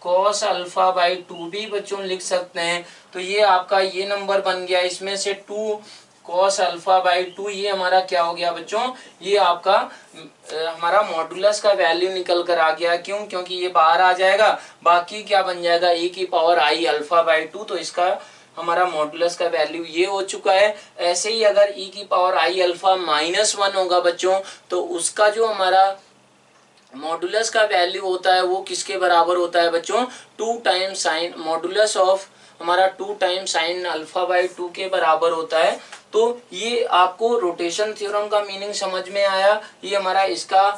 cos alpha by 2 भी बच्चों लिख सकते हैं। तो ये आपका ये नंबर बन गया, इसमें से 2 कॉस अल्फा बाई 2 ये हमारा क्या हो गया बच्चों, ये आपका हमारा मॉडुलस का वैल्यू निकल कर आ गया। क्यों, क्योंकि ये बाहर आ जाएगा, बाकी क्या बन जाएगा e की पावर आई अल्फा बाई 2, तो इसका हमारा मॉडुलस का वैल्यू ये हो चुका है। ऐसे ही अगर e की पावर आई अल्फा माइनस 1 होगा बच्चों, तो उसका जो हमारा मॉडुलस का वैल्यू होता है वो किसके बराबर होता है बच्चों, 2 टाइम्स साइन मॉडुलस ऑफ हमारा 2 टाइम्स साइन अल्फा बाई 2 के बराबर होता है। तो ये आपको रोटेशन थ्योरम का मीनिंग समझ में आया। ये हमारा इसका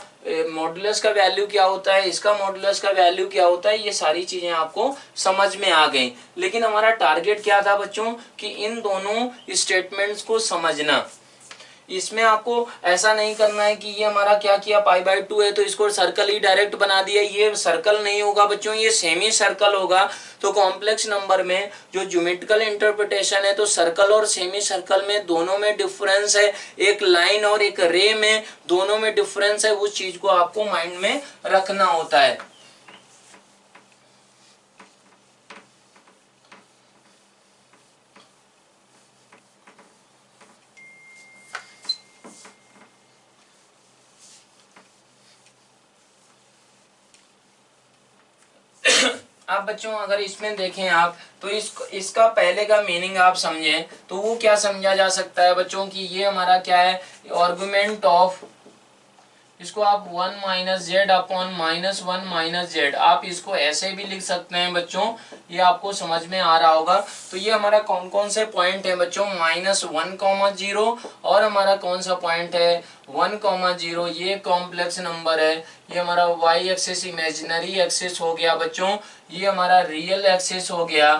मॉडुलस का वैल्यू क्या होता है, इसका मॉडुलस का वैल्यू क्या होता है, ये सारी चीजें आपको समझ में आ गई। लेकिन हमारा टारगेट क्या था बच्चों कि इन दोनों स्टेटमेंट्स को समझना। इसमें आपको ऐसा नहीं करना है कि ये हमारा क्या किया पाई बाई 2 है तो इसको सर्कल ही डायरेक्ट बना दिया, ये सर्कल नहीं होगा बच्चों, ये सेमी सर्कल होगा। तो कॉम्प्लेक्स नंबर में जो ज्योमेट्रिकल इंटरप्रिटेशन है, तो सर्कल और सेमी सर्कल में दोनों में डिफरेंस है, एक लाइन और एक रे में दोनों में डिफरेंस है। उस चीज को आपको माइंड में रखना होता है। अब बच्चों अगर इसमें देखें आप तो इसका पहले का मीनिंग आप समझें तो वो क्या समझा जा सकता है बच्चों कि ये हमारा क्या है, आर्गुमेंट ऑफ इसको आप 1 minus Z upon minus 1 minus Z, आप इसको ऐसे भी लिख सकते हैं बच्चों, ये आपको समझ में आ रहा होगा। तो ये हमारा कौन कौन से पॉइंट है बच्चों, -1, 0 और हमारा कौन सा पॉइंट है 1, 0, ये कॉम्प्लेक्स नंबर है। ये हमारा वाई एक्सिस इमेजिनरी एक्सिस हो गया बच्चों, ये हमारा रियल एक्सिस हो गया।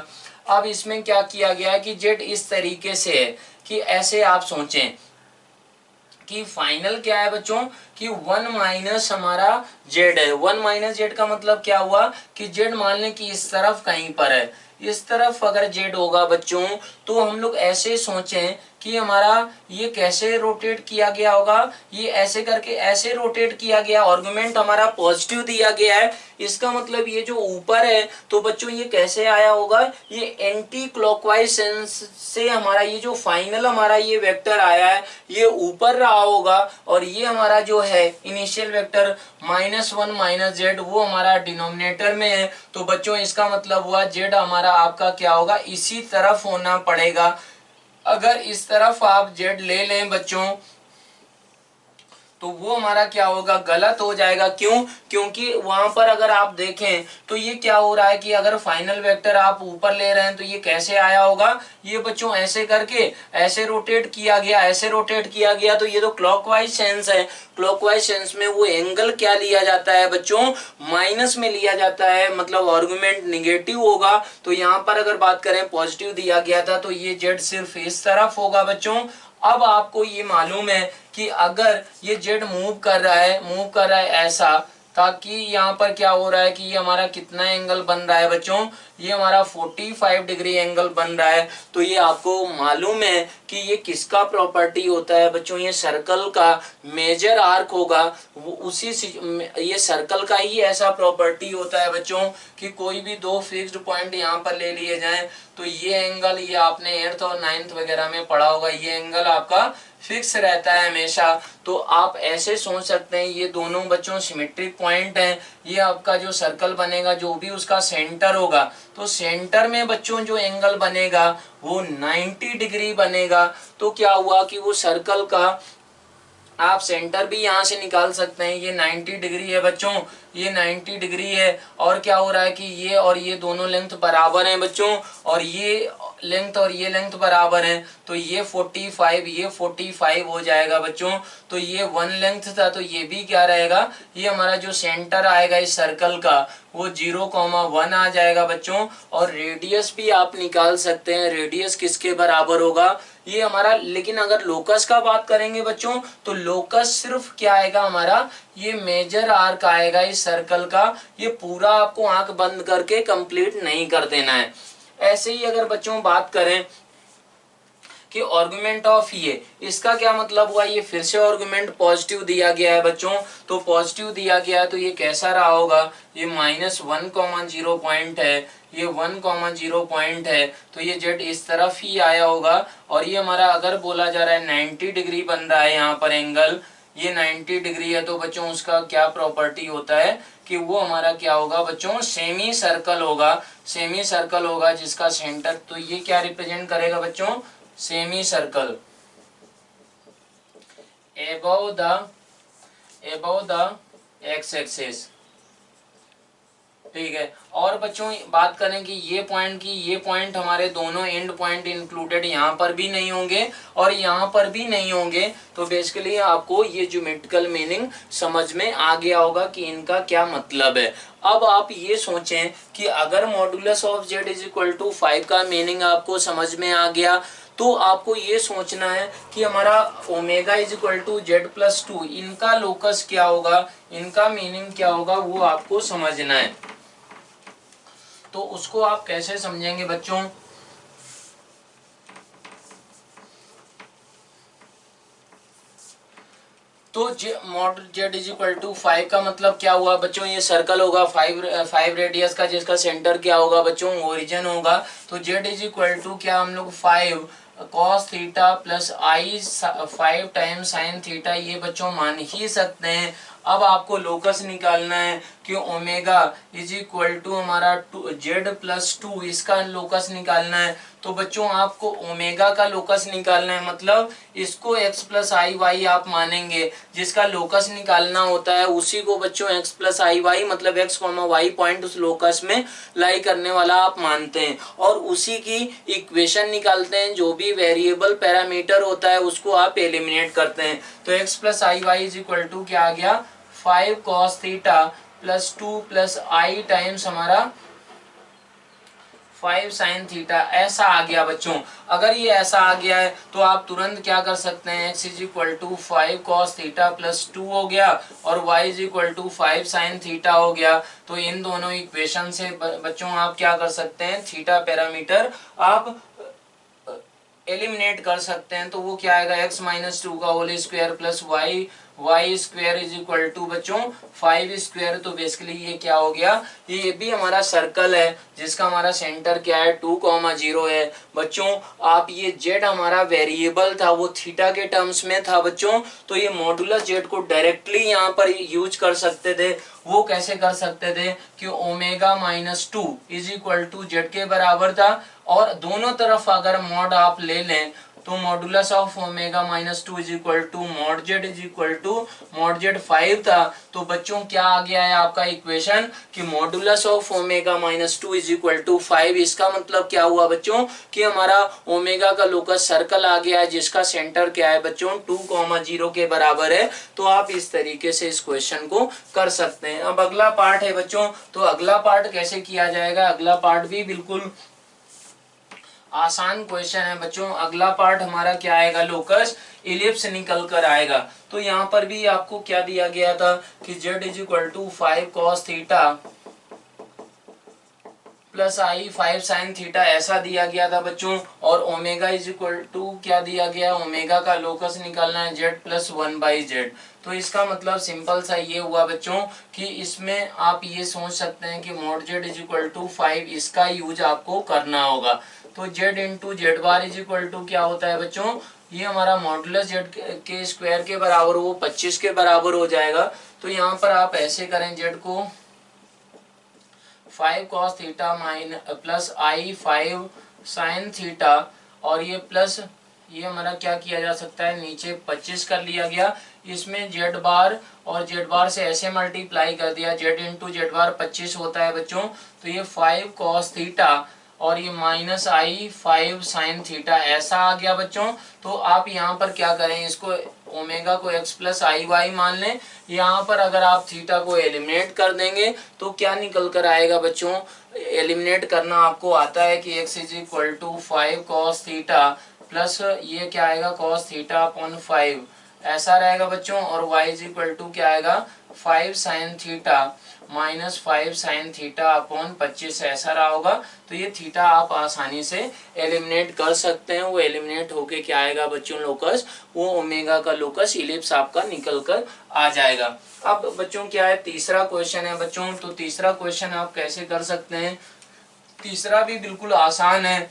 अब इसमें क्या किया गया है कि जेड इस तरीके से है कि ऐसे आप सोचें कि फाइनल क्या है बच्चों कि 1 माइनस हमारा जेड है। 1 माइनस जेड का मतलब क्या हुआ कि जेड मान लें कि इस तरफ कहीं पर है, इस तरफ अगर जेड होगा बच्चों तो हम लोग ऐसे सोचें कि हमारा ये कैसे रोटेट किया गया होगा, ये ऐसे करके ऐसे रोटेट किया गया, आर्गुमेंट हमारा पॉजिटिव दिया गया है, इसका मतलब ये जो ऊपर है तो बच्चों ये कैसे आया होगा, ये एंटी क्लॉकवाइज सेंस से हमारा ये जो फाइनल हमारा ये वेक्टर आया है ये ऊपर रहा होगा, और ये हमारा जो है इनिशियल वेक्टर -1 माइनस जेड वो हमारा डिनोमिनेटर में है। तो बच्चों इसका मतलब हुआ जेड हमारा आपका क्या होगा, इसी तरफ होना पड़ेगा। अगर इस तरफ आप जेड ले लें बच्चों तो वो हमारा क्या होगा, गलत हो जाएगा। क्यों, क्योंकि वहां पर अगर आप देखें तो ये क्या हो रहा है कि अगर फाइनल वेक्टर आप ऊपर ले रहे हैं तो ये कैसे आया होगा, ये बच्चों ऐसे करके ऐसे रोटेट किया गया, ऐसे रोटेट किया गया, तो ये तो क्लॉकवाइज सेंस है। क्लॉकवाइज सेंस में वो एंगल क्या लिया जाता है बच्चों, माइनस में लिया जाता है, मतलब आर्गुमेंट निगेटिव होगा। तो यहाँ पर अगर बात करें पॉजिटिव दिया गया था तो ये जेड सिर्फ इस तरफ होगा बच्चों। अब आपको ये मालूम है कि अगर ये जेड मूव कर रहा है ऐसा, ताकि यहाँ पर क्या हो रहा है कि ये हमारा कितना एंगल बन रहा है बच्चों, ये हमारा 45 डिग्री एंगल बन रहा है। तो ये आपको मालूम है कि ये किसका प्रॉपर्टी होता है बच्चों, ये सर्कल का मेजर आर्क होगा, वो उसी ये सर्कल का ही ऐसा प्रॉपर्टी होता है बच्चों कि कोई भी दो फिक्स्ड पॉइंट यहाँ पर ले लिए जाएं तो ये एंगल, ये आपने 8th और 9th वगैरह में पढ़ा होगा, ये एंगल आपका फिक्स रहता है हमेशा। तो आप ऐसे सोच सकते हैं ये दोनों बच्चों सिमेट्रिक पॉइंट हैं, ये आपका जो सर्कल बनेगा जो भी उसका सेंटर होगा तो सेंटर में बच्चों जो एंगल बनेगा वो 90 डिग्री बनेगा। तो क्या हुआ कि वो सर्कल का आप सेंटर भी यहाँ से निकाल सकते हैं, ये 90 डिग्री है बच्चों, ये 90 डिग्री है। और क्या हो रहा है कि ये और ये दोनों लेंथ बराबर हैं बच्चों, और ये लेंथ और ये लेंथ बराबर हैं, तो ये 45 ये 45 हो जाएगा बच्चों। तो ये 1 लेंथ था तो ये भी क्या रहेगा, ये हमारा जो सेंटर आएगा इस सर्कल का वो 0,1 आ जाएगा बच्चों। और रेडियस भी आप निकाल सकते हैं, रेडियस किसके बराबर होगा, ये हमारा, लेकिन अगर लोकस का बात करेंगे बच्चों तो लोकस सिर्फ क्या आएगा हमारा, ये मेजर आर्क आएगा इस सर्कल का। ये पूरा आपको आंख बंद करके कंप्लीट नहीं कर देना है। ऐसे ही अगर बच्चों बात करें कि आर्गुमेंट ऑफ ये, इसका क्या मतलब हुआ, ये फिर से आर्गुमेंट पॉजिटिव दिया गया है बच्चों, तो पॉजिटिव दिया गया है तो ये कैसा रहा होगा, ये -1,0 पॉइंट है, ये 1,0 पॉइंट है, तो ये जेड इस तरफ ही आया होगा। और ये हमारा अगर बोला जा रहा है 90 डिग्री बन रहा है यहाँ पर एंगल, ये 90 डिग्री है, तो बच्चों उसका क्या प्रॉपर्टी होता है कि वो हमारा क्या होगा बच्चों, सेमी सर्कल होगा। सेमी सर्कल होगा जिसका सेंटर, तो ये क्या रिप्रेजेंट करेगा बच्चों, semi circle above the x axis, ठीक है। और बच्चों बात करें कि ये पॉइंट की, ये पॉइंट हमारे दोनों एंड पॉइंट इंक्लूडेड यहाँ पर भी नहीं होंगे और यहाँ पर भी नहीं होंगे, तो बेसिकली आपको ये ज्योमेट्रिकल मीनिंग समझ में आ गया होगा कि इनका क्या मतलब है। अब आप ये सोचें कि अगर मॉडुलस ऑफ z = 5 का मीनिंग आपको समझ में आ गया तो आपको ये सोचना है कि हमारा ओमेगा = z+2 इनका लोकस क्या होगा, इनका मीनिंग क्या होगा, वो आपको समझना है। तो उसको आप कैसे समझेंगे बच्चों, तो मॉड z = 5 का मतलब क्या हुआ बच्चों, ये सर्कल होगा 5 रेडियस का जिसका सेंटर क्या होगा बच्चों, ओरिजिन होगा। तो z = क्या हम लोग 5 cos theta plus i 5 times sine theta ये बच्चों मान ही सकते हैं। अब आपको लोकस निकालना है कि ओमेगा = हमारा z+2 इसका लोकस निकालना है। तो बच्चों आपको ओमेगा का लोकस निकालना है, मतलब इसको x प्लस आई वाई आप मानेंगे, जिसका लोकस निकालना होता है उसी को बच्चों x प्लस आई वाई मतलब x y पॉइंट उस लोकस में लाई करने वाला आप मानते हैं, और उसी की इक्वेशन निकालते हैं। जो भी वेरिएबल पैरामीटर होता है उसको आप एलिमिनेट करते हैं। तो x plus I Y is equal to क्या आ गया, 5 cos theta plus 2 plus I times हमारा 5 sin थीटा, ऐसा आ गया बच्चों। अगर ये ऐसा आ गया है तो आप तुरंत क्या कर सकते हैं, x is equal to 5 cos theta plus 2 हो गया और y is equal to 5 sin theta हो गया। तो इन दोनों इक्वेशन से बच्चों आप क्या कर सकते हैं, थीटा पैरामीटर आप एलिमिनेट कर सकते हैं। तो वो क्या आएगा, x माइनस 2 का whole square plus Y square is equal to बच्चों 5 स्क्वायर। तो बेसिकली ये क्या हो गया, ये भी हमारा सर्कल है जिसका हमारा सेंटर क्या है 2,0 है बच्चों। आप ये z हमारा वेरिएबल था वो थीटा के टर्म्स में था बच्चों, तो ये मॉडुलस z को डायरेक्टली यहाँ पर यूज कर सकते थे। वो कैसे कर सकते थे कि omega minus 2 is equal to Z के बराबर था, और दोनों तरफ अगर मॉड आप ले लें तो modulus of omega minus 2 is equal to mod Z is equal to mod Z 5 था। तो बच्चों क्या आ गया है आपका इक्वेशन कि modulus of omega minus 2 is equal to 5। इसका मतलब क्या हुआ बच्चों कि हमारा ओमेगा का लोकस सर्कल आ गया है जिसका सेंटर क्या है बच्चों 2,0 के बराबर है। तो आप इस तरीके से इस क्वेश्चन को कर सकते हैं। अब अगला पार्ट है बच्चों, तो अगला पार्ट कैसे किया जाएगा, अगला पार्ट भी बिल्कुल आसान क्वेश्चन है बच्चों। अगला पार्ट हमारा क्या आएगा, लोकस इलिप्स निकल कर आएगा। तो यहाँ पर भी आपको क्या दिया गया था कि z is equal to 5 cos theta plus I 5 sin theta, ऐसा दिया गया था बच्चों। और ओमेगा इज इक्वल टू क्या दिया गया, ओमेगा का लोकस निकालना है z प्लस 1/z। तो इसका मतलब सिंपल सा ये हुआ बच्चों कि इसमें आप ये सोच सकते हैं कि mod z is equal to 5, इसका यूज आपको करना होगा। तो z into z bar is equal to क्या होता है बच्चों, ये हमारा मॉडुलस z के स्क्वायर के बराबर, वो 25 के बराबर हो जाएगा। तो यहाँ पर आप ऐसे करें, z को 5 cos theta plus I 5 sin theta, और ये प्लस ये हमारा क्या किया जा सकता है, नीचे 25 कर लिया गया। इसमें जेड बार और जेड बार से ऐसे मल्टीप्लाई कर दिया, जेड इंटू जेड बार 25 होता है बच्चों। तो ये 5 cos थीटा और ये माइनस आई 5 sin थीटा, ऐसा आ गया बच्चों। तो आप यहाँ पर क्या करें, इसको ओमेगा को x प्लस आई वाई मान लें। यहाँ पर अगर आप थीटा को एलिमिनेट कर देंगे तो क्या निकल कर आएगा बच्चों, एलिमिनेट करना आपको आता है कि x is equal to 5 cos theta plus ये क्या आएगा cos थीटा अपॉन 5, ऐसा रहेगा बच्चों। और y इज इक्वल टू क्या आएगा 5 sin theta minus 5 sin theta upon 25, ऐसा रहा होगा। तो ये थीटा आप आसानी से एलिमिनेट कर सकते हैं। वो एलिमिनेट होके क्या आएगा बच्चों, लोकस, वो ओमेगा का लोकस इलिप्स आपका निकल कर आ जाएगा। अब बच्चों क्या है, तीसरा क्वेश्चन है बच्चों। तो तीसरा क्वेश्चन आप कैसे कर सकते हैं, तीसरा भी बिल्कुल आसान है।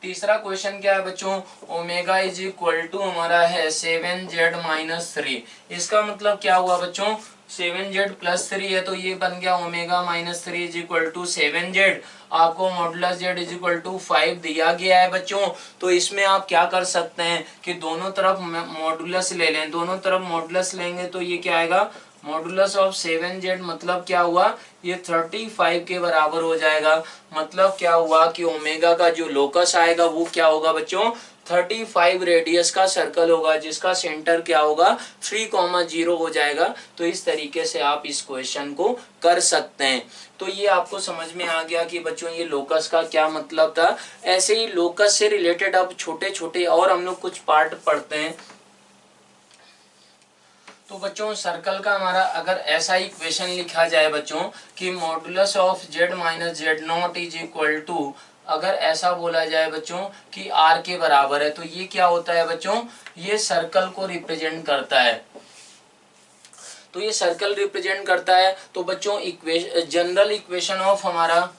तीसरा क्वेश्चन क्या है बच्चों, ओमेगा इज इक्वल टू हमारा है 7z माइनस 3। इसका मतलब क्या हुआ बच्चों, 7z प्लस 3 है तो ये बन गया omega minus 3 is equal to 7z। आपको modulus z is equal to 5 दिया गया है बच्चों। तो इसमें आप क्या कर सकते हैं कि दोनों तरफ मॉडुलस ले लें, दोनों तरफ मॉडुलस लेंगे तो ये क्या आएगा, मॉडुलस ऑफ 7z मतलब क्या हुआ, ये 35 के बराबर हो जाएगा। मतलब क्या हुआ कि ओमेगा का जो लोकस आएगा वो क्या होगा बच्चों, 35 रेडियस का सर्कल होगा जिसका सेंटर क्या होगा 3,0 हो जाएगा। तो इस तरीके से आप इस क्वेश्चन को कर सकते हैं। तो ये आपको समझ में आ गया कि बच्चों ये लोकस का क्या मतलब था। ऐसे ही लोकस से रिलेटेड अब छोटे छोटे और हम लोग कुछ पार्ट पढ़ते हैं। तो बच्चों सर्कल का हमारा अगर ऐसा इक्वेशन लिखा जाए बच्चों कि modulus of z minus z naught is equal to, अगर ऐसा बोला जाए बच्चों कि r के बराबर है, तो ये क्या होता है बच्चों, ये सर्कल को रिप्रेजेंट करता है। तो ये सर्कल रिप्रेजेंट करता है। तो बच्चों जनरल इक्वेशन ऑफ हमारा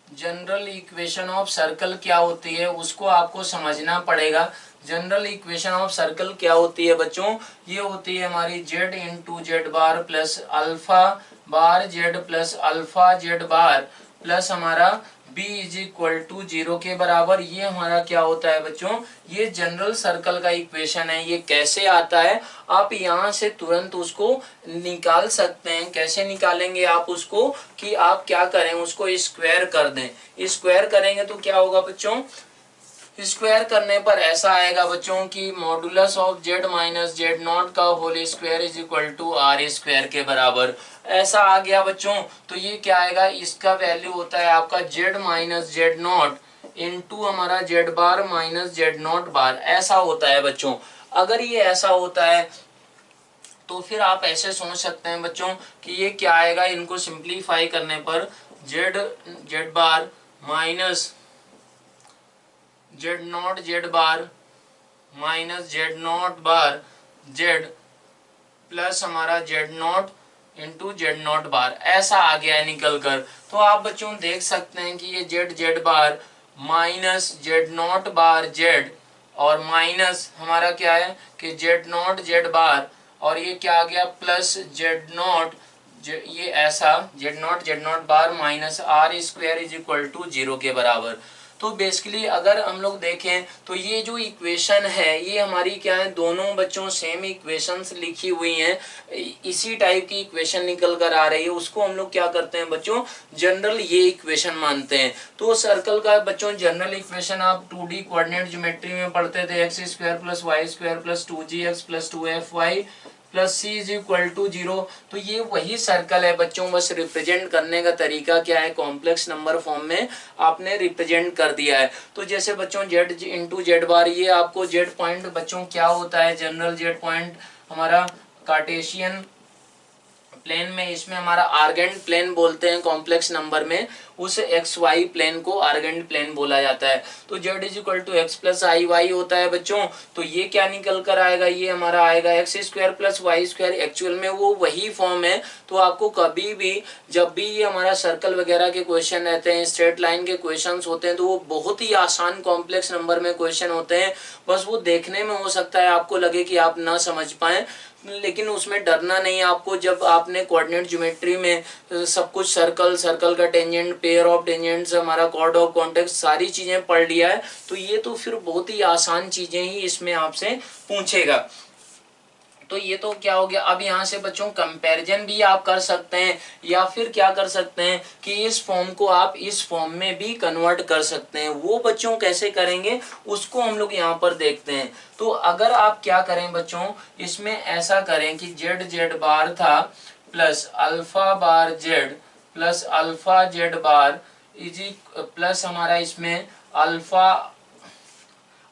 जनरल इक्वेशन ऑफ सर्कल क्या होती है उसको आपको समझना पड़ेगा। जनरल इक्वेशन ऑफ सर्कल क्या होती है बच्चों, ये होती है हमारी z into z bar plus alpha bar z plus alpha z bar plus हमारा b इज इक्वल टू 0 के बराबर, ये हमारा क्या होता है बच्चों, ये जनरल सर्कल का इक्वेशन है। ये कैसे आता है, आप यहाँ से तुरंत उसको निकाल सकते हैं। कैसे निकालेंगे आप उसको, कि आप क्या करें, उसको स्क्वायर कर दें। स्क्वायर करेंगे तो क्या होगा बच्चों, स्क्वायर करने पर ऐसा आएगा बच्चों की modulus of Z minus z nought का whole square is equal to r square के बराबर। ऐसा आ गया बच्चों, तो ये क्या आएगा, इसका वैल्यू होता है आपका z minus z nought into हमारा z bar minus z not bar, ऐसा होता है बच्चों। अगर ये ऐसा होता है तो फिर आप ऐसे सोच सकते हैं बच्चों कि ये क्या आएगा, इनको सिंप्लीफाई करने पर z bar minus z nought z bar minus z not bar z plus हमारा z nought into z not bar, ऐसा आ गया है निकल कर। तो आप बच्चों देख सकते हैं कि ये Z bar minus z not bar z और माइनस हमारा क्या है कि जेड नॉट जेड बार, और ये क्या आ गया प्लस जेड नॉट, ये ऐसा z not bar minus r square is equal to 0 के बराबर। तो बेसिकली अगर हम लोग देखें तो ये जो इक्वेशन है ये हमारी क्या है, दोनों बच्चों सेम इक्वेशंस लिखी हुई हैं, इसी टाइप की इक्वेशन निकल कर आ रही है, उसको हम लोग क्या करते हैं बच्चों, जनरल ये इक्वेशन मानते हैं। तो सर्कल का बच्चों जनरल इक्वेशन आप 2D कोऑर्डिनेट ज्योमेट्री में पढ़ते थे, x square plus Y square plus 2gx plus 2fy plus c is equal to 0। तो ये वही सर्कल है बच्चों, बस रिप्रेजेंट करने का तरीका क्या है, कॉम्प्लेक्स नंबर फॉर्म में आपने रिप्रेजेंट कर दिया है। तो जैसे बच्चों जेड इंटू जेड बार, ये आपको जेड पॉइंट बच्चों क्या होता है, जनरल जेड पॉइंट हमारा कार्टेशियन प्लेन में, इसमें हमारा आर्गेंट प्लेन बोलते हैं कॉम्प्लेक्स नंबर में, उस एक्स वाई प्लेन को आर्गेंट प्लेन बोला जाता है। तो z is equal to x plus I y होता है बच्चों। तो ये क्या निकल कर आएगा, ये हमारा आएगा x square plus Y square, actual में वो वही फॉर्म है। तो आपको कभी भी जब भी ये हमारा सर्कल वगैरह के क्वेश्चन रहते हैं, स्ट्रेट लाइन के क्वेश्चन होते हैं, तो वो बहुत ही आसान कॉम्प्लेक्स नंबर में क्वेश्चन होते हैं। बस वो देखने में हो सकता है आपको लगे कि आप ना समझ पाए, लेकिन उसमें डरना नहीं आपको। जब आपने कोऑर्डिनेट ज्योमेट्री में सब कुछ सर्कल का टेंजेंट, पेयर ऑफ टेंजेंट्स, हमारा कॉर्ड ऑफ कॉन्टेक्स्ट, सारी चीजें पढ़ लिया है, तो ये तो फिर बहुत ही आसान चीजें ही इसमें आपसे पूछेगा। तो ये तो क्या हो गया। अब यहाँ से बच्चों कंपैरिजन भी आप कर सकते हैं, या फिर क्या कर सकते हैं कि इस फॉर्म को आप इस फॉर्म में भी कन्वर्ट कर सकते हैं। वो बच्चों कैसे करेंगे उसको हम लोग यहाँ पर देखते हैं। तो अगर आप क्या करें बच्चों, इसमें ऐसा करें कि जेड बार था plus alpha bar z plus alpha z bar इजी प्लस हमारा इसमें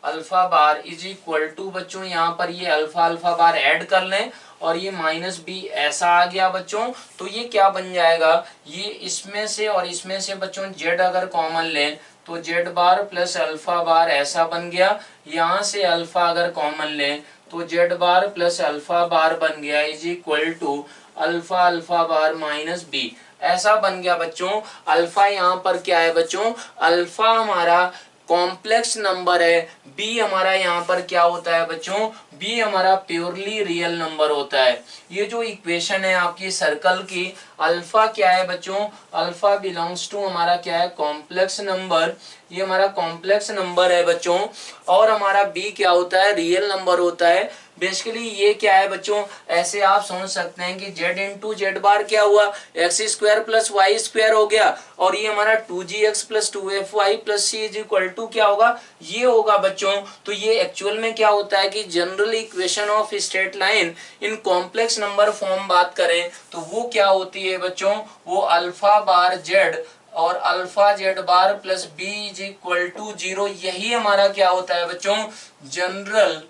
alpha bar is equal to बच्चों, यहाँ पर ये अल्फा बार ऐड कर लें और ये माइनस बी, ऐसा आ गया बच्चों। तो ये क्या बन जाएगा, ये इसमें से और इसमें से बच्चों जेड अगर कॉमन लें तो z bar plus alpha bar ऐसा बन गया। यहाँ से अल्फा अगर कॉमन लें तो z bar plus alpha bar बन गया is equal to alpha bar minus b, ऐसा बन गया बच्चों। अल्फा यहाँ पर क्या है बच्चों, अल्फा हमारा कॉम्प्लेक्स नंबर है, बी हमारा यहाँ पर क्या होता है बच्चों, बी हमारा प्योरली रियल नंबर होता है। ये जो इक्वेशन है आपकी सर्कल की, अल्फा क्या है बच्चों, अल्फा बिलोंग्स टू हमारा क्या है, कॉम्प्लेक्स नंबर, ये हमारा कॉम्प्लेक्स नंबर है बच्चों। और हमारा बी क्या होता है, रियल नंबर होता है। बेसिकली ये क्या है बच्चों, ऐसे आप समझ सकते हैं कि जेड इंटू जेड बार क्या हुआ, x square plus Y square हो गया, और ये हमारा 2gx plus 2fy plus c is equal to क्या होगा, ये होगा बच्चों। तो ये एक्चुअल में क्या होता है कि general equation of straight line in complex number form बात करें तो वो क्या होती है बच्चों, वो अल्फा बार जेड और alpha z bar plus b is equal to 0, यही हमारा क्या होता है बच्चों, general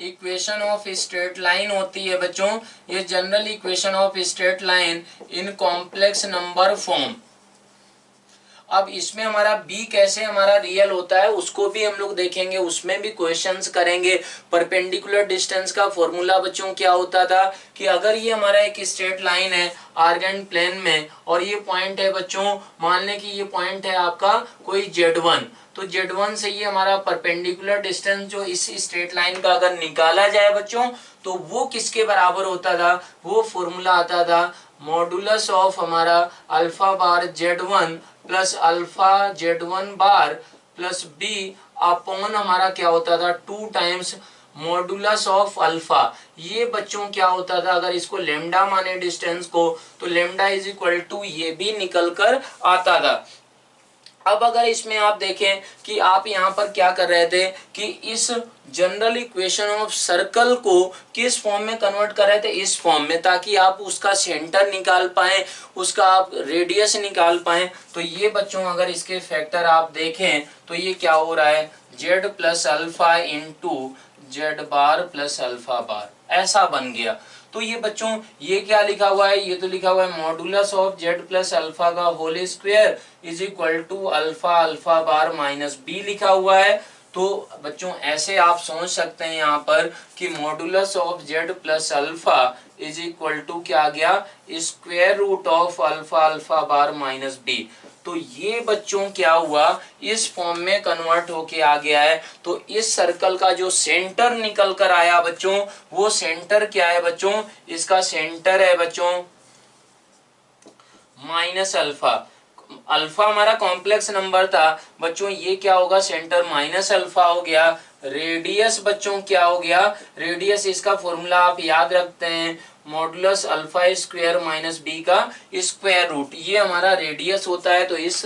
equation of straight line होती है बच्चों। ये general equation of straight line in complex number form. अब इसमें हमारा b कैसे हमारा रियल होता है उसको भी हम लोग देखेंगे, उसमें भी क्वेश्चंस करेंगे। परपेंडिकुलर डिस्टेंस का फॉर्मूला बच्चों क्या होता था कि अगर ये हमारा एक स्ट्रेट लाइन है आर्गेंट प्लेन में और ये पॉइंट है बच्चों, मान लें कि ये पॉइंट है आपका कोई z1, तो z1 से ये हमारा परपेंडिकुलर डिस्टेंस जो इस स्ट्रेट लाइन का अगर निकाला जाए बच्चों तो वो किसके बराबर होता था, वो फॉर्मूला आता था मॉडुलस ऑफ हमारा alpha bar Z1 plus alpha Z1 बार प्लस बी अपॉन हमारा क्या होता था 2 टाइम्स मॉडुलस ऑफ अल्फा। ये बच्चों क्या होता था, अगर इसको लेमडा माने डिस्टेंस को, तो लेमडा इज इक्वल टू ये भी निकल कर आता था। अब अगर इसमें आप देखें कि आप यहाँ पर क्या कर रहे थे कि इस जनरल इक्वेशन ऑफ सर्कल को किस फॉर्म में कन्वर्ट कर रहे थे, इस फॉर्म में, ताकि आप उसका सेंटर निकाल पाए, उसका आप रेडियस निकाल पाए। तो ये बच्चों अगर इसके फैक्टर आप देखें तो ये क्या हो रहा है, z plus alpha into z bar plus alpha bar, ऐसा बन गया। तो ये बच्चों ये क्या लिखा हुआ है, ये तो लिखा हुआ है modulus of z plus alpha का whole square is equal to alpha alpha bar minus b लिखा हुआ है। तो बच्चों ऐसे आप सोच सकते हैं यहाँ पर कि modulus of z plus alpha is equal to क्या आ गया, square root of alpha alpha bar minus b. तो ये बच्चों क्या हुआ, इस फॉर्म में कन्वर्ट होके आ गया है। तो इस सर्कल का जो सेंटर निकल कर आया बच्चों, वो सेंटर क्या है बच्चों, इसका सेंटर है बच्चों माइनस अल्फा। अल्फा हमारा कॉम्प्लेक्स नंबर था बच्चों, ये क्या होगा, सेंटर माइनस अल्फा हो गया। रेडियस बच्चों क्या हो गया, रेडियस इसका फॉर्मूला आप याद रखते हैं, modulus alpha square minus b का स्क्वायर रूट, ये हमारा रेडियस होता है। तो इस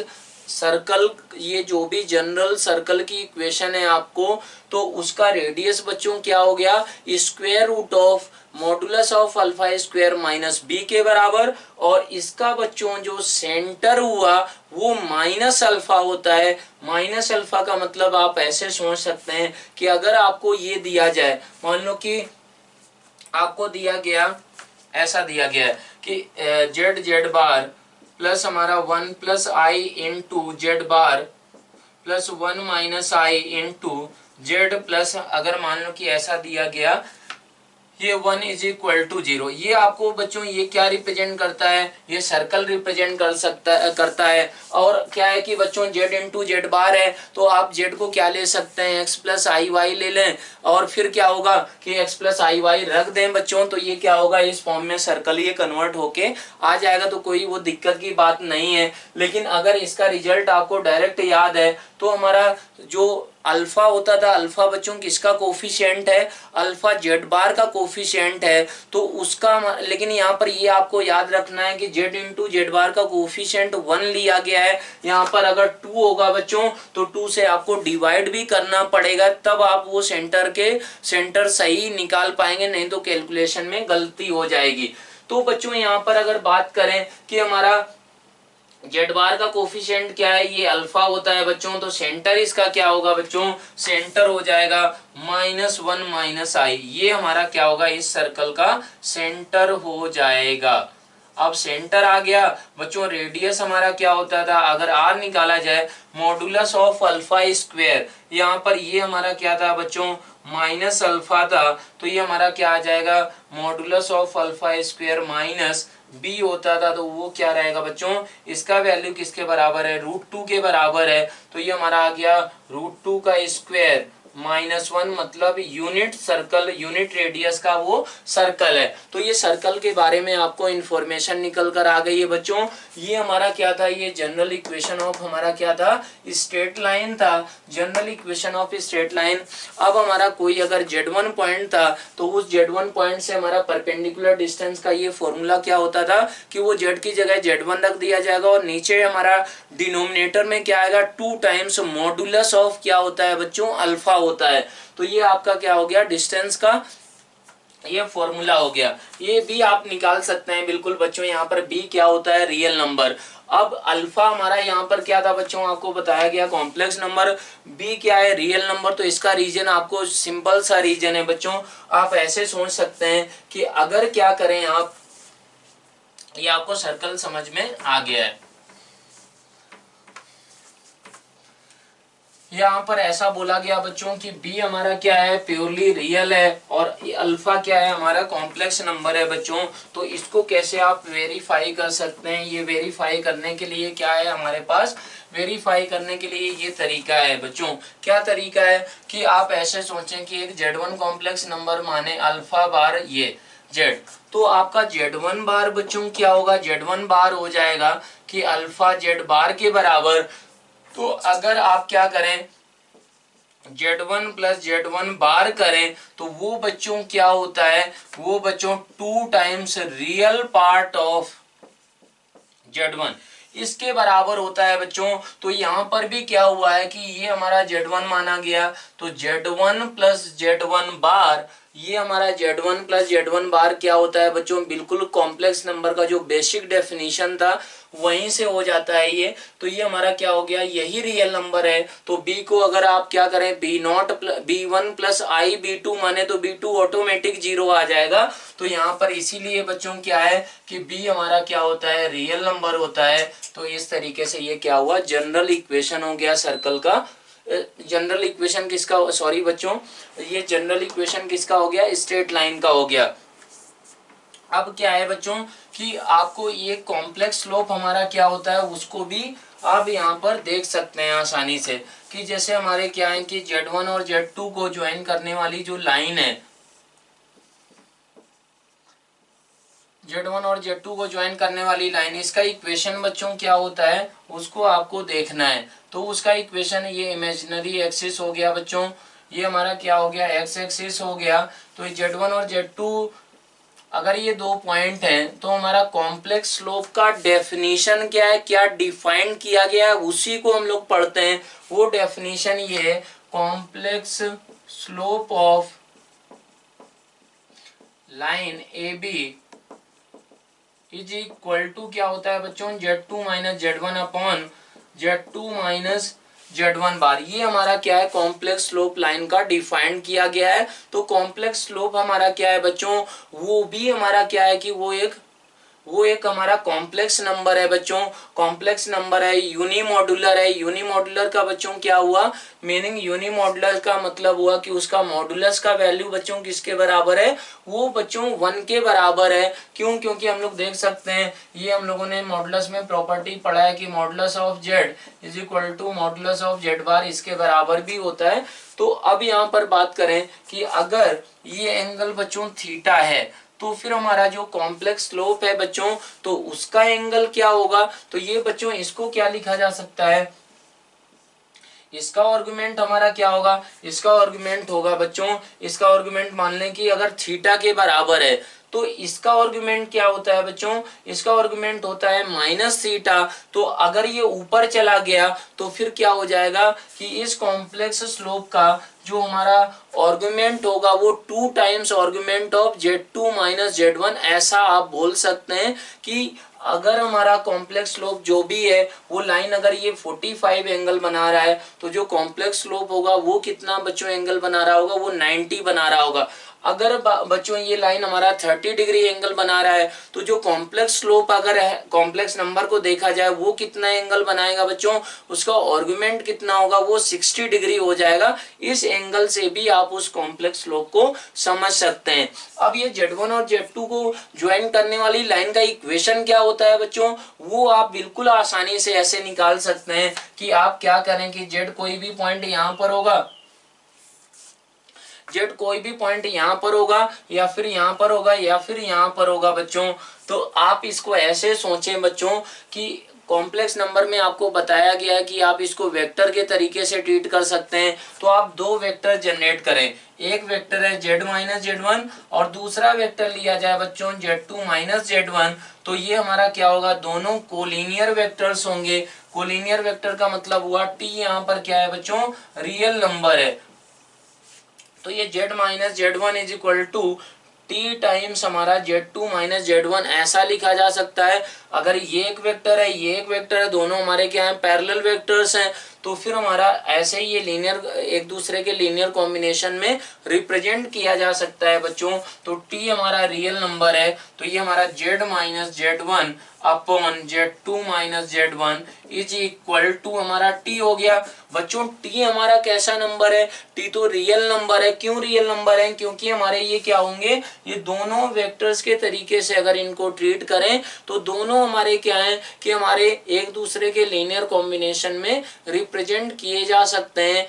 सर्कल, ये जो भी जनरल सर्कल की इक्वेशन है आपको, तो उसका रेडियस बच्चों क्या हो गया, square root of modulus of alpha square minus b के बराबर। और इसका बच्चों जो सेंटर हुआ वो माइनस अल्फा होता है। माइनस अल्फा का मतलब आप ऐसे सोच सकते हैं कि अगर आपको ये दिया जाए, मान लो कि आपको दिया गया, ऐसा दिया गया है कि जेड बार प्लस हमारा 1 प्लस आई into z bar plus 1 minus आई इंटू जेड प्लस, अगर मान लो कि ऐसा दिया गया, ये 1 इज इक्वल टू 0। ये आपको बच्चों ये क्या रिप्रेजेंट करता है, ये सर्कल रिप्रेजेंट करता है। और क्या है कि बच्चों z इंटू जेड बार है, तो आप z को क्या ले सकते हैं, x प्लस आई वाई ले लें, और फिर क्या होगा कि x प्लस आई वाई रख दें बच्चों। तो ये क्या होगा, इस फॉर्म में सर्कल ये कन्वर्ट होके आ जाएगा। तो कोई वो दिक्कत की बात नहीं है। लेकिन अगर इसका रिजल्ट आपको डायरेक्ट याद है, तो हमारा जो अल्फा होता था, अल्फा बच्चों किसका कोफिशिएंट है, अल्फा जेड बार का कोफिशिएंट है। तो उसका, लेकिन यहाँ पर ये आपको याद रखना है कि जेड इंटू जेड बार का कोफिशिएंट 1 लिया गया है। यहाँ पर अगर 2 होगा बच्चों, तो 2 से आपको डिवाइड भी करना पड़ेगा, तब आप वो सेंटर सही निकाल पाएंगे, नहीं तो कैलकुलेशन में गलती हो जाएगी। तो बच्चों यहाँ पर अगर बात करें कि हमारा जेड बार का कोफिशिएंट क्या है, ये अल्फा होता है बच्चों, तो सेंटर इसका क्या होगा बच्चों, सेंटर हो जाएगा -1 माइनस आई। ये हमारा क्या होगा, इस सर्कल का सेंटर हो जाएगा। अब सेंटर आ गया बच्चों। रेडियस हमारा क्या होता था, अगर आर निकाला जाए, मॉडुलस ऑफ अल्फा स्क्वायर, यहाँ पर ये हमारा क्या था बच्चों, माइनस अल्फा था, तो ये हमारा क्या आ जाएगा, modulus of alpha square minus b होता था। तो वो क्या रहेगा बच्चों, इसका वैल्यू किसके बराबर है, √2 के बराबर है। तो ये हमारा आ गया √2 का स्क्वायर -1, मतलब यूनिट सर्कल, यूनिट रेडियस का वो सर्कल है। तो ये सर्कल के बारे में आपको इंफॉर्मेशन निकल कर आ गई है बच्चों। ये हमारा क्या था, ये जनरल इक्वेशन ऑफ हमारा क्या था, स्ट्रेट लाइन था, general equation of straight line. अब हमारा कोई अगर Z1 पॉइंट था, तो उस Z1 पॉइंट से हमारा परपेंडिकुलर डिस्टेंस का ये फॉर्मूला क्या होता था कि वो Z की जगह Z1 रख दिया जाएगा, और नीचे हमारा डिनोमिनेटर में क्या आएगा, 2 टाइम्स मॉडुलस ऑफ क्या होता है बच्चों, अल्फा होता है। तो ये आपका क्या हो गया, डिस्टेंस का ये फॉर्मूला हो गया। ये भी आप निकाल सकते हैं बिल्कुल बच्चों। यहाँ पर बी क्या होता है, रियल नंबर। अब अल्फा हमारा यहाँ पर क्या था बच्चों, आपको बताया गया कॉम्प्लेक्स नंबर, बी क्या है, रियल नंबर। तो इसका रीजन आपको सिंपल सा रीजन है बच्चों। आप ऐसे सोच सकते हैं कि अगर क्या करें आप, ये आपको सर्कल समझ में आ गया है। यहाँ पर ऐसा बोला गया बच्चों कि बी हमारा क्या है, प्योरली रियल है, और अल्फा क्या है, हमारा कॉम्प्लेक्स नंबर है बच्चों। तो इसको कैसे आप वेरीफाई कर सकते हैं, ये वेरीफाई करने के लिए क्या है हमारे पास, वेरीफाई करने के लिए ये तरीका है बच्चों। क्या तरीका है कि आप ऐसे सोचें कि एक Z1 कॉम्प्लेक्स नंबर माने अल्फा बार, ये जेड। तो आपका Z1 बार बच्चों क्या होगा, Z1 बार हो जाएगा कि अल्फा जेड बार के बराबर। तो अगर आप क्या करें Z1 प्लस Z1 बार करें तो वो बच्चों क्या होता है, वो बच्चों 2 times real part of Z1 इसके बराबर होता है बच्चों। तो यहां पर भी क्या हुआ है कि ये हमारा Z1 माना गया, तो Z1 प्लस Z1 बार, ये हमारा Z1 प्लस Z1 बार क्या होता है बच्चों, बिल्कुल कॉम्प्लेक्स नंबर का जो बेसिक डेफिनेशन था वहीं से हो जाता है ये। तो ये हमारा क्या हो गया, यही रियल नंबर है। तो B को अगर आप क्या करें B1 प्लस I B2 माने तो B2 ऑटोमेटिक 0 आ जाएगा। तो यहाँ पर इसीलिए बच्चों क्या है कि B हमारा क्या होता है, रियल नंबर होता है। तो इस तरीके से ये क्या हुआ, जनरल इक्वेशन हो गया सर्कल का। जनरल इक्वेशन किसका, सॉरी बच्चों, ये जनरल इक्वेशन किसका हो गया, स्ट्रेट लाइन का हो गया। अब क्या है बच्चों कि आपको ये कॉम्प्लेक्स स्लोप हमारा क्या होता है उसको भी आप यहाँ पर देख सकते हैं आसानी से, कि जैसे हमारे क्या है कि Z1 और Z2 को ज्वाइन करने वाली जो लाइन है, Z1 और Z2 को ज्वाइन करने वाली लाइन, इसका इक्वेशन बच्चों क्या होता है उसको आपको देखना है। तो उसका इक्वेशन, ये इमेजिनरी एक्सिस हो गया बच्चों, ये हमारा क्या हो गया, एक्स एक्सिस हो गया। तो Z1 और Z2 अगर ये दो पॉइंट हैं तो हमारा कॉम्प्लेक्स स्लोप का डेफिनेशन क्या है, क्या डिफाइन किया गया है, उसी को हम लोग पढ़ते हैं। वो डेफिनेशन ये है, complex slope of line a b is equal to क्या होता है बच्चों, Z2 minus Z1 upon Z2 minus Z1 बार। ये हमारा क्या है, कॉम्प्लेक्स स्लोप लाइन का डिफाइंड किया गया है। तो कॉम्प्लेक्स स्लोप हमारा क्या है बच्चों, वो भी हमारा क्या है कि वो एक हमारा कॉम्प्लेक्स नंबर है बच्चों। कॉम्प्लेक्स नंबर है, यूनिमॉड्यूलर है। यूनिमॉड्यूलर का बच्चों क्या हुआ, मीनिंग यूनिमॉड्यूलर का मतलब हुआ कि उसका मॉडुलस का वैल्यू बच्चों किसके बराबर है, वो बच्चों 1 के बराबर है। क्यों, क्योंकि हम लोग देख सकते हैं, ये हम लोगों ने मॉडुलस में प्रॉपर्टी पढ़ा है कि modulus of Z is equal to modulus of Z bar, इसके बराबर भी होता है। तो अब यहाँ पर बात करें कि अगर ये एंगल बच्चों थीटा है तो फिर हमारा जो कॉम्प्लेक्स स्लोप है बच्चों, तो उसका एंगल क्या होगा। तो ये बच्चों इसको क्या लिखा जा सकता है, इसका आर्गुमेंट हमारा क्या होगा, इसका आर्गुमेंट होगा बच्चों, इसका आर्गुमेंट मान लें कि अगर थीटा के बराबर है तो इसका आर्गुमेंट क्या होता है बच्चों, इसका आर्गुमेंट होता है माइनस थीटा। तो अगर ये ऊपर चला गया तो फिर क्या हो जाएगा कि इस कॉम्प्लेक्स स्लोप का जो हमारा आर्गुमेंट होगा वो 2 times argument of Z2 minus Z1, ऐसा आप बोल सकते हैं कि अगर हमारा कॉम्प्लेक्स स्लोप जो भी है वो लाइन अगर ये 45 एंगल बना रहा है तो जो कॉम्प्लेक्स स्लोप होगा वो कितना बच्चों एंगल बना रहा होगा, वो 90 बना रहा होगा। अगर बच्चों ये लाइन हमारा 30 डिग्री एंगल बना रहा है तो जो कॉम्प्लेक्स स्लोप अगर है, कॉम्प्लेक्स नंबर को देखा जाए वो कितना एंगल बनाएगा बच्चों, उसका आर्गुमेंट कितना होगा, वो 60 डिग्री हो जाएगा। इस एंगल से भी आप उस कॉम्प्लेक्स स्लोप को समझ सकते हैं। अब ये Z1 और Z2 को ज्वाइन करने वाली लाइन का इक्वेशन क्या होता है बच्चों, वो आप बिल्कुल आसानी से ऐसे निकाल सकते हैं कि आप क्या करें कि Z कोई भी पॉइंट यहाँ पर होगा, जेड कोई भी पॉइंट यहाँ पर होगा या फिर यहाँ पर होगा या फिर यहाँ पर होगा बच्चों। तो आप इसको ऐसे सोचें बच्चों कि कॉम्प्लेक्स नंबर में आपको बताया गया है कि आप इसको वेक्टर के तरीके से ट्रीट कर सकते हैं। तो आप दो वेक्टर जनरेट करें, एक वेक्टर है Z माइनस Z1 और दूसरा वेक्टर लिया जाए बच्चों Z2 माइनस Z1। तो ये हमारा क्या होगा, दोनों कोलिनियर वेक्टर्स होंगे। कोलिनियर वेक्टर का मतलब हुआ T यहाँ पर क्या है बच्चों, रियल नंबर है। तो ये Z minus Z1 is equal to T times हमारा Z2 माइनस Z1, ऐसा लिखा जा सकता है। अगर ये एक वेक्टर है, ये एक वेक्टर है, दोनों हमारे क्या हैं, पैरेलल वेक्टर्स हैं, तो फिर हमारा ऐसे ही ये लीनियर, एक दूसरे के लीनियर कॉम्बिनेशन में रिप्रेजेंट किया जा सकता है बच्चों। तो T हमारा रियल नंबर है, तो ये हमारा Z minus Z1 upon Z2 minus Z1 is equal to हमारा T हो गया बच्चों। T हमारा कैसा नंबर है, T तो रियल नंबर है। क्यों रियल नंबर है, क्योंकि हमारे ये क्या होंगे, ये दोनों वेक्टर्स के तरीके से अगर इनको ट्रीट करें तो दोनों हमारे क्या हैं कि हमारे एक दूसरे के लीनियर कॉम्बिनेशन में रिप्रेजेंट किए जा सकते हैं।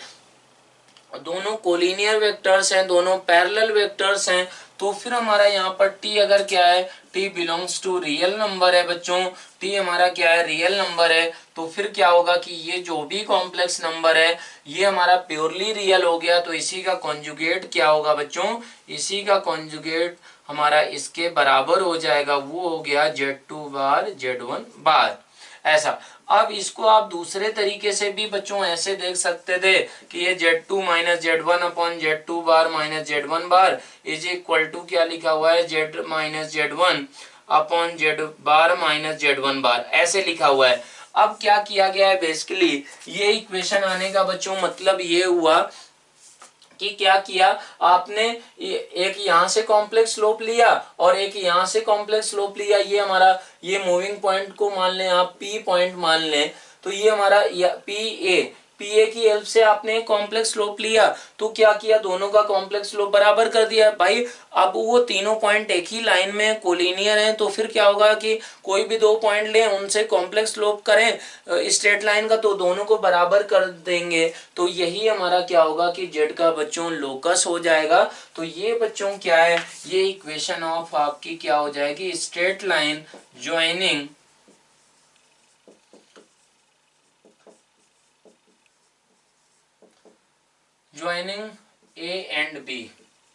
दोनों कोलिनियर वेक्टर्स हैं, दोनों पैरेलल वेक्टर्स हैं। तो फिर हमारा यहाँ पर t अगर क्या है, t belongs to real number है बच्चों, t हमारा क्या है, रियल नंबर है, तो फिर क्या होगा कि ये जो भी कॉम्प्लेक्स नंबर है ये हमारा प्योरली रियल हो गया। तो इसी का कॉन्जुगेट क्या होगा बच्चों, इसी का कॉन्जुगेट हमारा इसके बराबर हो जाएगा, वो हो गया Z2 बार Z1 बार। ऐसा। अब इसको आप दूसरे तरीके से भी बच्चों ऐसे देख सकते थे कि ये Z2 minus Z1 upon Z2 bar minus Z1 bar is equal to क्या लिखा हुआ है, Z minus Z1 upon Z bar minus Z1 bar, ऐसे लिखा हुआ है। अब क्या किया गया है, बेसिकली ये इक्वेशन आने का बच्चों मतलब ये हुआ कि क्या किया आपने, एक यहाँ से कॉम्प्लेक्स स्लोप लिया और एक यहाँ से कॉम्प्लेक्स स्लोप लिया। ये हमारा, ये मूविंग पॉइंट को मान लें आप P पॉइंट मान लें, तो ये हमारा PA की हेल्प से आपने कॉम्प्लेक्स स्लोप लिया, तो क्या किया, दोनों का कॉम्प्लेक्स स्लोप बराबर कर दिया भाई। अब वो तीनों पॉइंट एक ही लाइन में कोलिनियर हैं, तो फिर क्या होगा कि कोई भी दो पॉइंट लें उनसे कॉम्प्लेक्स स्लोप करें स्ट्रेट लाइन का, तो दोनों को बराबर कर देंगे। तो यही हमारा क्या होगा कि जेड का बच्चों लोकस हो जाएगा। तो ये बच्चों क्या है, ये इक्वेशन ऑफ आपकी क्या हो जाएगी, straight line joining A and B,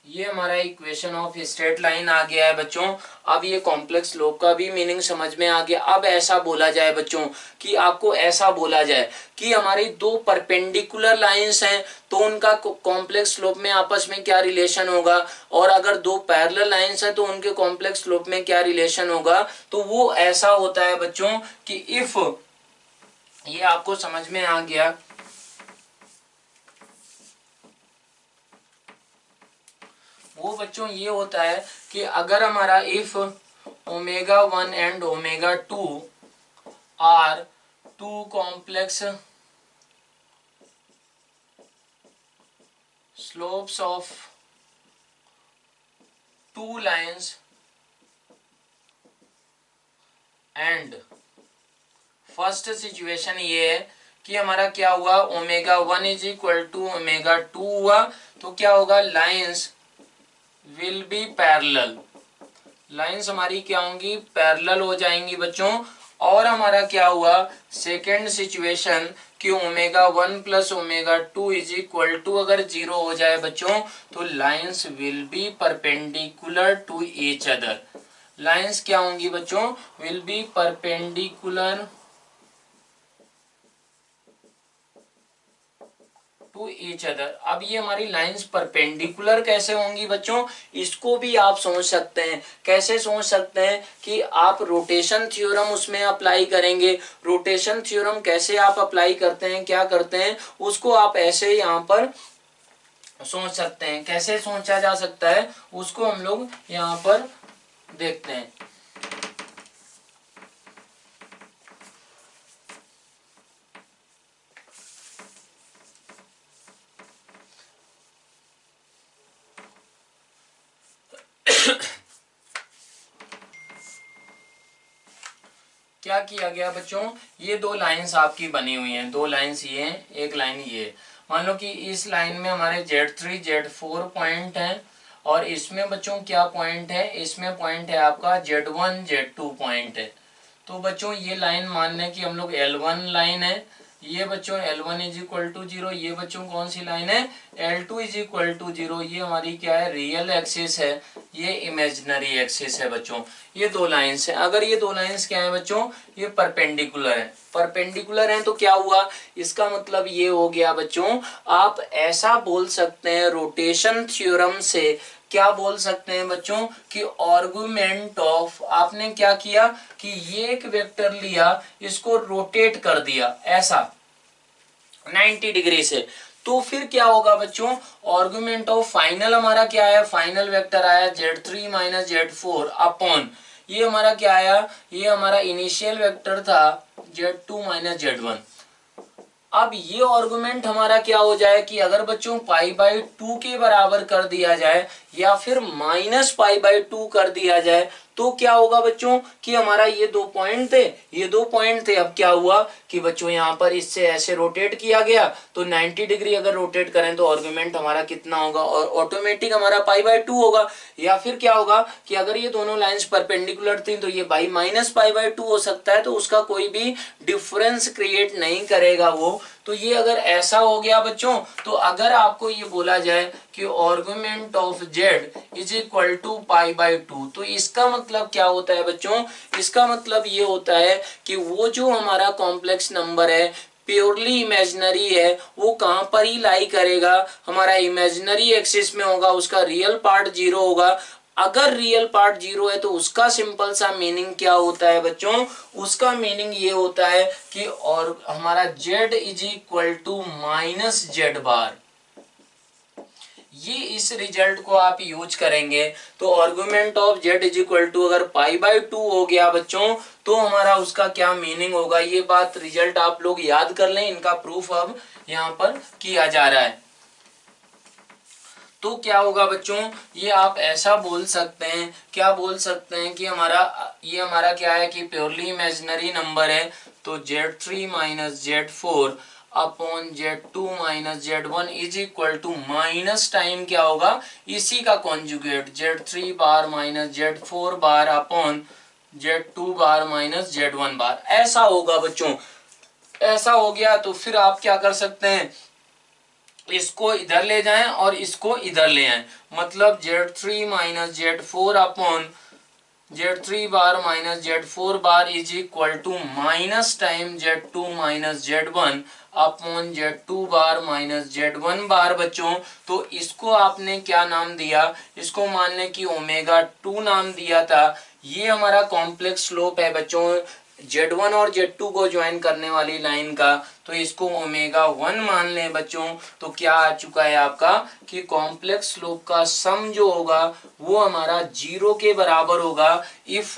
ये हमारा इक्वेशन ऑफ स्ट्रेट लाइन आ गया है बच्चों। अब ये कॉम्प्लेक्स स्लोप का भी मीनिंग समझ में आ गया। अब ऐसा बोला जाए बच्चों कि आपको ऐसा बोला जाए कि हमारी दो परपेंडिकुलर लाइंस हैं तो उनका कॉम्प्लेक्स स्लोप में आपस में क्या रिलेशन होगा, और अगर दो पैरेलल लाइंस हैं तो उनके कॉम्प्लेक्स स्लोप में क्या रिलेशन होगा। तो वो ऐसा होता है बच्चों कि इफ, ये आपको समझ में आ गया, वो बच्चों ये होता है कि अगर हमारा if ω1 and ω2 are two complex slopes of two lines and first situation ये है कि हमारा क्या हुआ, ω1 इज इक्वल टू ω2 हुआ, तो क्या होगा, lines will B parallel, lines हमारी क्या होंगी, पैरेलल हो जाएंगी बच्चों। और हमारा क्या हुआ, सेकेंड सिचुएशन कि ω1 प्लस ω2 इज इक्वल टू अगर 0 हो जाए बच्चों, तो lines will be perpendicular to each other, lines क्या होंगी बच्चों, will be perpendicular to each other. अब ये हमारी लाइंस परपेंडिकुलर कैसे होंगी बच्चों, इसको भी आप सोच सकते हैं। कैसे सोच सकते हैं कि आप रोटेशन थ्योरम उसमें अप्लाई करेंगे। रोटेशन थ्योरम कैसे आप अप्लाई करते हैं, क्या करते हैं, उसको आप ऐसे यहाँ पर सोच सकते हैं। कैसे सोचा जा सकता है उसको हम लोग यहाँ पर देखते हैं। क्या किया गया बच्चों, ये दो लाइंस आपकी बनी हुई हैं, दो लाइंस ये हैं, एक लाइन ये। मान लो कि इस लाइन में हमारे Z3 Z4 पॉइंट हैं और इसमें बच्चों क्या पॉइंट है, इसमें पॉइंट है आपका Z1 Z2 पॉइंट है। तो बच्चों ये लाइन मान लें कि हम लोग L1 लाइन है, ये बच्चों L1 इज इक्वल टू 0, ये बच्चों कौन सी लाइन है, L2 इज इक्वल टू 0। ये हमारी क्या है, रियल एक्सिस है, ये इमेजिनरी एक्सिस है बच्चों। ये दो लाइंस हैं। अगर ये दो लाइंस क्या है बच्चों, ये परपेंडिकुलर है। परपेंडिकुलर हैं तो क्या हुआ, इसका मतलब ये हो गया बच्चों, आप ऐसा बोल सकते हैं रोटेशन थ्योरम से, क्या बोल सकते हैं बच्चों कि आर्गुमेंट ऑफ, आपने क्या किया कि ये एक वेक्टर लिया, इसको रोटेट कर दिया ऐसा 90 डिग्री से, तो फिर क्या होगा बच्चों, आर्गुमेंट ऑफ फाइनल हमारा क्या है, फाइनल वेक्टर आया Z3 माइनस Z4 अपॉन, ये हमारा क्या आया, ये हमारा इनिशियल वेक्टर था Z2 माइनस Z1। अब ये आर्गुमेंट हमारा क्या हो जाए कि अगर बच्चों π/2 के बराबर कर दिया जाए या फिर -π/2 कर दिया जाए तो क्या होगा बच्चों कि हमारा ये 2 पॉइंट थे, ये 2 पॉइंट थे। अब क्या हुआ कि बच्चों यहाँ पर इससे ऐसे रोटेट किया गया, तो 90 डिग्री अगर रोटेट करें तो आर्गुमेंट हमारा कितना होगा, और ऑटोमेटिक हमारा π/2 होगा। या फिर क्या होगा कि अगर ये दोनों लाइंस परपेंडिकुलर थी तो ये बाई माइनस π/2 हो सकता है, तो उसका कोई भी डिफरेंस क्रिएट नहीं करेगा वो। तो ये अगर ऐसा हो गया बच्चों, तो अगर आपको ये बोला जाए कि argument of Z is equal to π/2, तो इसका मतलब क्या होता है बच्चों, इसका मतलब ये होता है कि वो जो हमारा कॉम्प्लेक्स नंबर है प्योरली इमेजिनरी है, वो कहां पर ही लाई करेगा, हमारा इमेजिनरी एक्सिस में होगा, उसका रियल पार्ट 0 होगा। अगर रियल पार्ट 0 है तो उसका सिंपल सा मीनिंग क्या होता है बच्चों, उसका मीनिंग ये होता है कि और हमारा z is equal to minus z bar. ये इस रिजल्ट को आप यूज करेंगे तो argument of z is equal to अगर π/2 हो गया बच्चों, तो हमारा उसका क्या मीनिंग होगा, ये बात रिजल्ट आप लोग याद कर लें। इनका प्रूफ अब यहाँ पर किया जा रहा है। तो क्या होगा बच्चों, ये आप ऐसा बोल सकते हैं, क्या बोल सकते हैं कि ये हमारा क्या है कि प्योरली इमेजिनरी नंबर है, तो z3 minus z4 upon z2 minus z1 is equal to minus time क्या होगा, इसी का conjugate z3 bar minus z4 bar upon z2 bar minus z1 bar, ऐसा होगा बच्चों। ऐसा हो गया तो फिर आप क्या कर सकते हैं, इसको इधर ले जाएं और इसको इधर ले आएं, मतलब z3 minus z4 upon z3 bar minus z4 bar is equal to minus time z2 minus z1 upon z2 bar minus z1 bar बच्चों। तो इसको आपने क्या नाम दिया, इसको मान लें कि ओमेगा 2 नाम दिया था। ये हमारा कॉम्प्लेक्स स्लोप है बच्चों z1 और z2 को ज्वाइन करने वाली लाइन का, तो इसको ओमेगा 1 मान लें बच्चों। तो क्या आ चुका है आपका कि कॉम्प्लेक्स स्लोप का सम जो होगा वो हमारा 0 के बराबर होगा if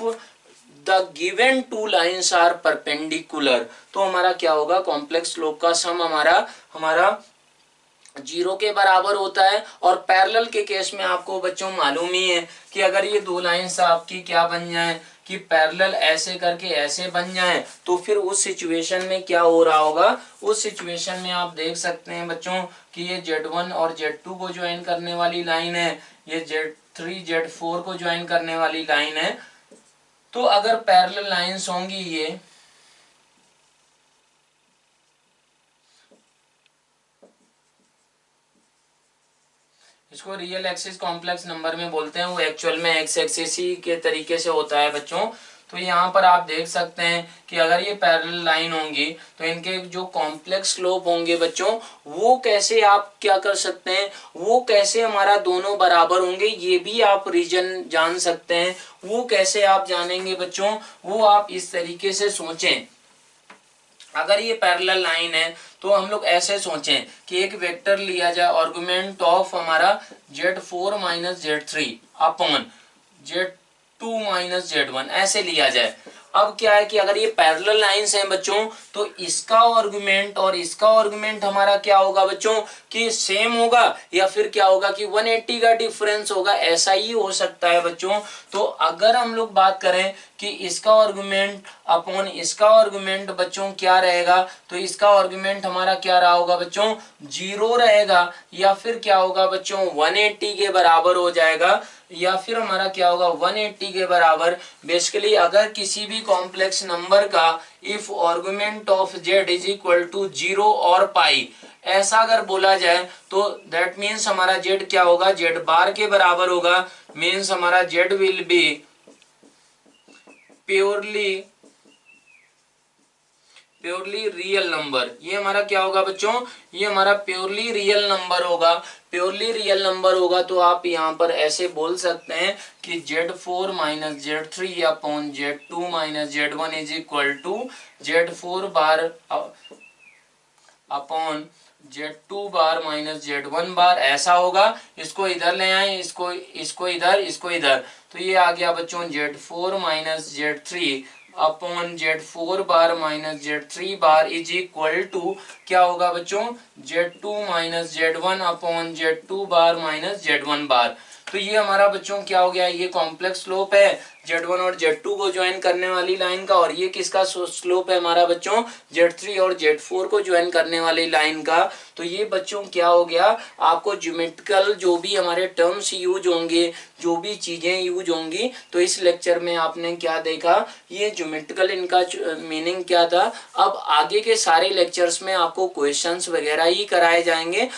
the given two lines are perpendicular. तो हमारा क्या होगा, कॉम्प्लेक्स स्लोप का सम हमारा 0 के बराबर होता है। और पैरेलल के केस में आपको बच्चों मालूम ही है कि अगर ये दो लाइंस आपकी क्या बन जाए कि पैरेलल ऐसे करके ऐसे बन जाए, तो फिर उस सिचुएशन में क्या हो रहा होगा, उस सिचुएशन में आप देख सकते हैं बच्चों कि ये z1 और z2 को ज्वाइन करने वाली लाइन है, ये z3 z4 को ज्वाइन करने वाली लाइन है। तो अगर पैरेलल लाइंस होंगी ये, इसको रियल एक्सिस कॉम्प्लेक्स नंबर में बोलते हैं, वो एक्चुअल में एक्स एक्सिस ही के तरीके से होता है बच्चों। तो यहाँ पर आप देख सकते हैं कि अगर ये पैरेलल लाइन होंगी तो इनके जो कॉम्प्लेक्स स्लोप होंगे बच्चों, वो कैसे आप क्या कर सकते हैं, वो कैसे हमारा दोनों बराबर होंगे, ये भी आप रीजन जान सकते हैं। वो कैसे आप जानेंगे बच्चों, वो आप इस तरीके से सोचें। अगर ये पैरेलल लाइन है तो हम लोग ऐसे सोचें कि एक वेक्टर लिया जाए आर्गुमेंट ऑफ हमारा z4 minus z3 upon z2 minus z1 ऐसे लिया जाए। अब क्या है कि अगर ये पैरेलल लाइंस हैं बच्चों, तो इसका आर्गुमेंट और इसका आर्गुमेंट हमारा क्या होगा बच्चों कि सेम होगा, या फिर क्या होगा कि 180 का डिफरेंस होगा, ऐसा ही हो सकता है बच्चों। तो अगर हम लोग बात करें कि इसका आर्गुमेंट अपॉन इसका आर्गुमेंट बच्चों क्या रहेगा, तो इसका आर्गुमेंट हमारा क्या रहा होगा बच्चों, 0 रहेगा, या फिर क्या होगा बच्चों 180 के बराबर हो जाएगा, या फिर हमारा क्या होगा 180 के बराबर। बेसिकली अगर किसी भी कॉम्प्लेक्स नंबर का if argument of z is equal to 0 और पाई ऐसा अगर बोला जाए, तो दैट मीन्स हमारा z क्या होगा, z बार के बराबर होगा। मीन्स हमारा z will be purely real number. ये हमारा क्या होगा बच्चों, ये हमारा प्योरली रियल नंबर होगा। प्योरली रियल नंबर होगा तो आप यहाँ पर ऐसे बोल सकते हैं कि z4 minus z3 upon z2 minus z1 is equal to z4 bar upon z2 bar minus z1 bar, ऐसा होगा। इसको इधर ले आए, इसको इधर, इसको इधर, तो ये आ गया बच्चों z4 minus z3 upon z4 bar minus z3 bar is equal to क्या होगा बच्चों z2 minus z1 upon z2 bar minus z1 bar. तो ये हमारा बच्चों क्या हो गया, ये कॉम्प्लेक्स स्लोप है Z1 और Z2 को ज्वाइन करने वाली लाइन का, और ये किसका स्लोप है हमारा बच्चों, Z3 और Z4 को ज्वाइन करने वाली लाइन का। तो ये बच्चों क्या हो गया, आपको ज्योमेट्रिकल जो भी हमारे टर्म्स यूज होंगे, जो भी चीजें यूज होंगी, तो इस लेक्चर में आपने क्या देखा, ये ज्योमेट्रिकल इनका मीनिंग क्या था। अब आगे के सारे लेक्चर्स में आपको क्वेश्चंस वगैरह ही कराए जाएंगे।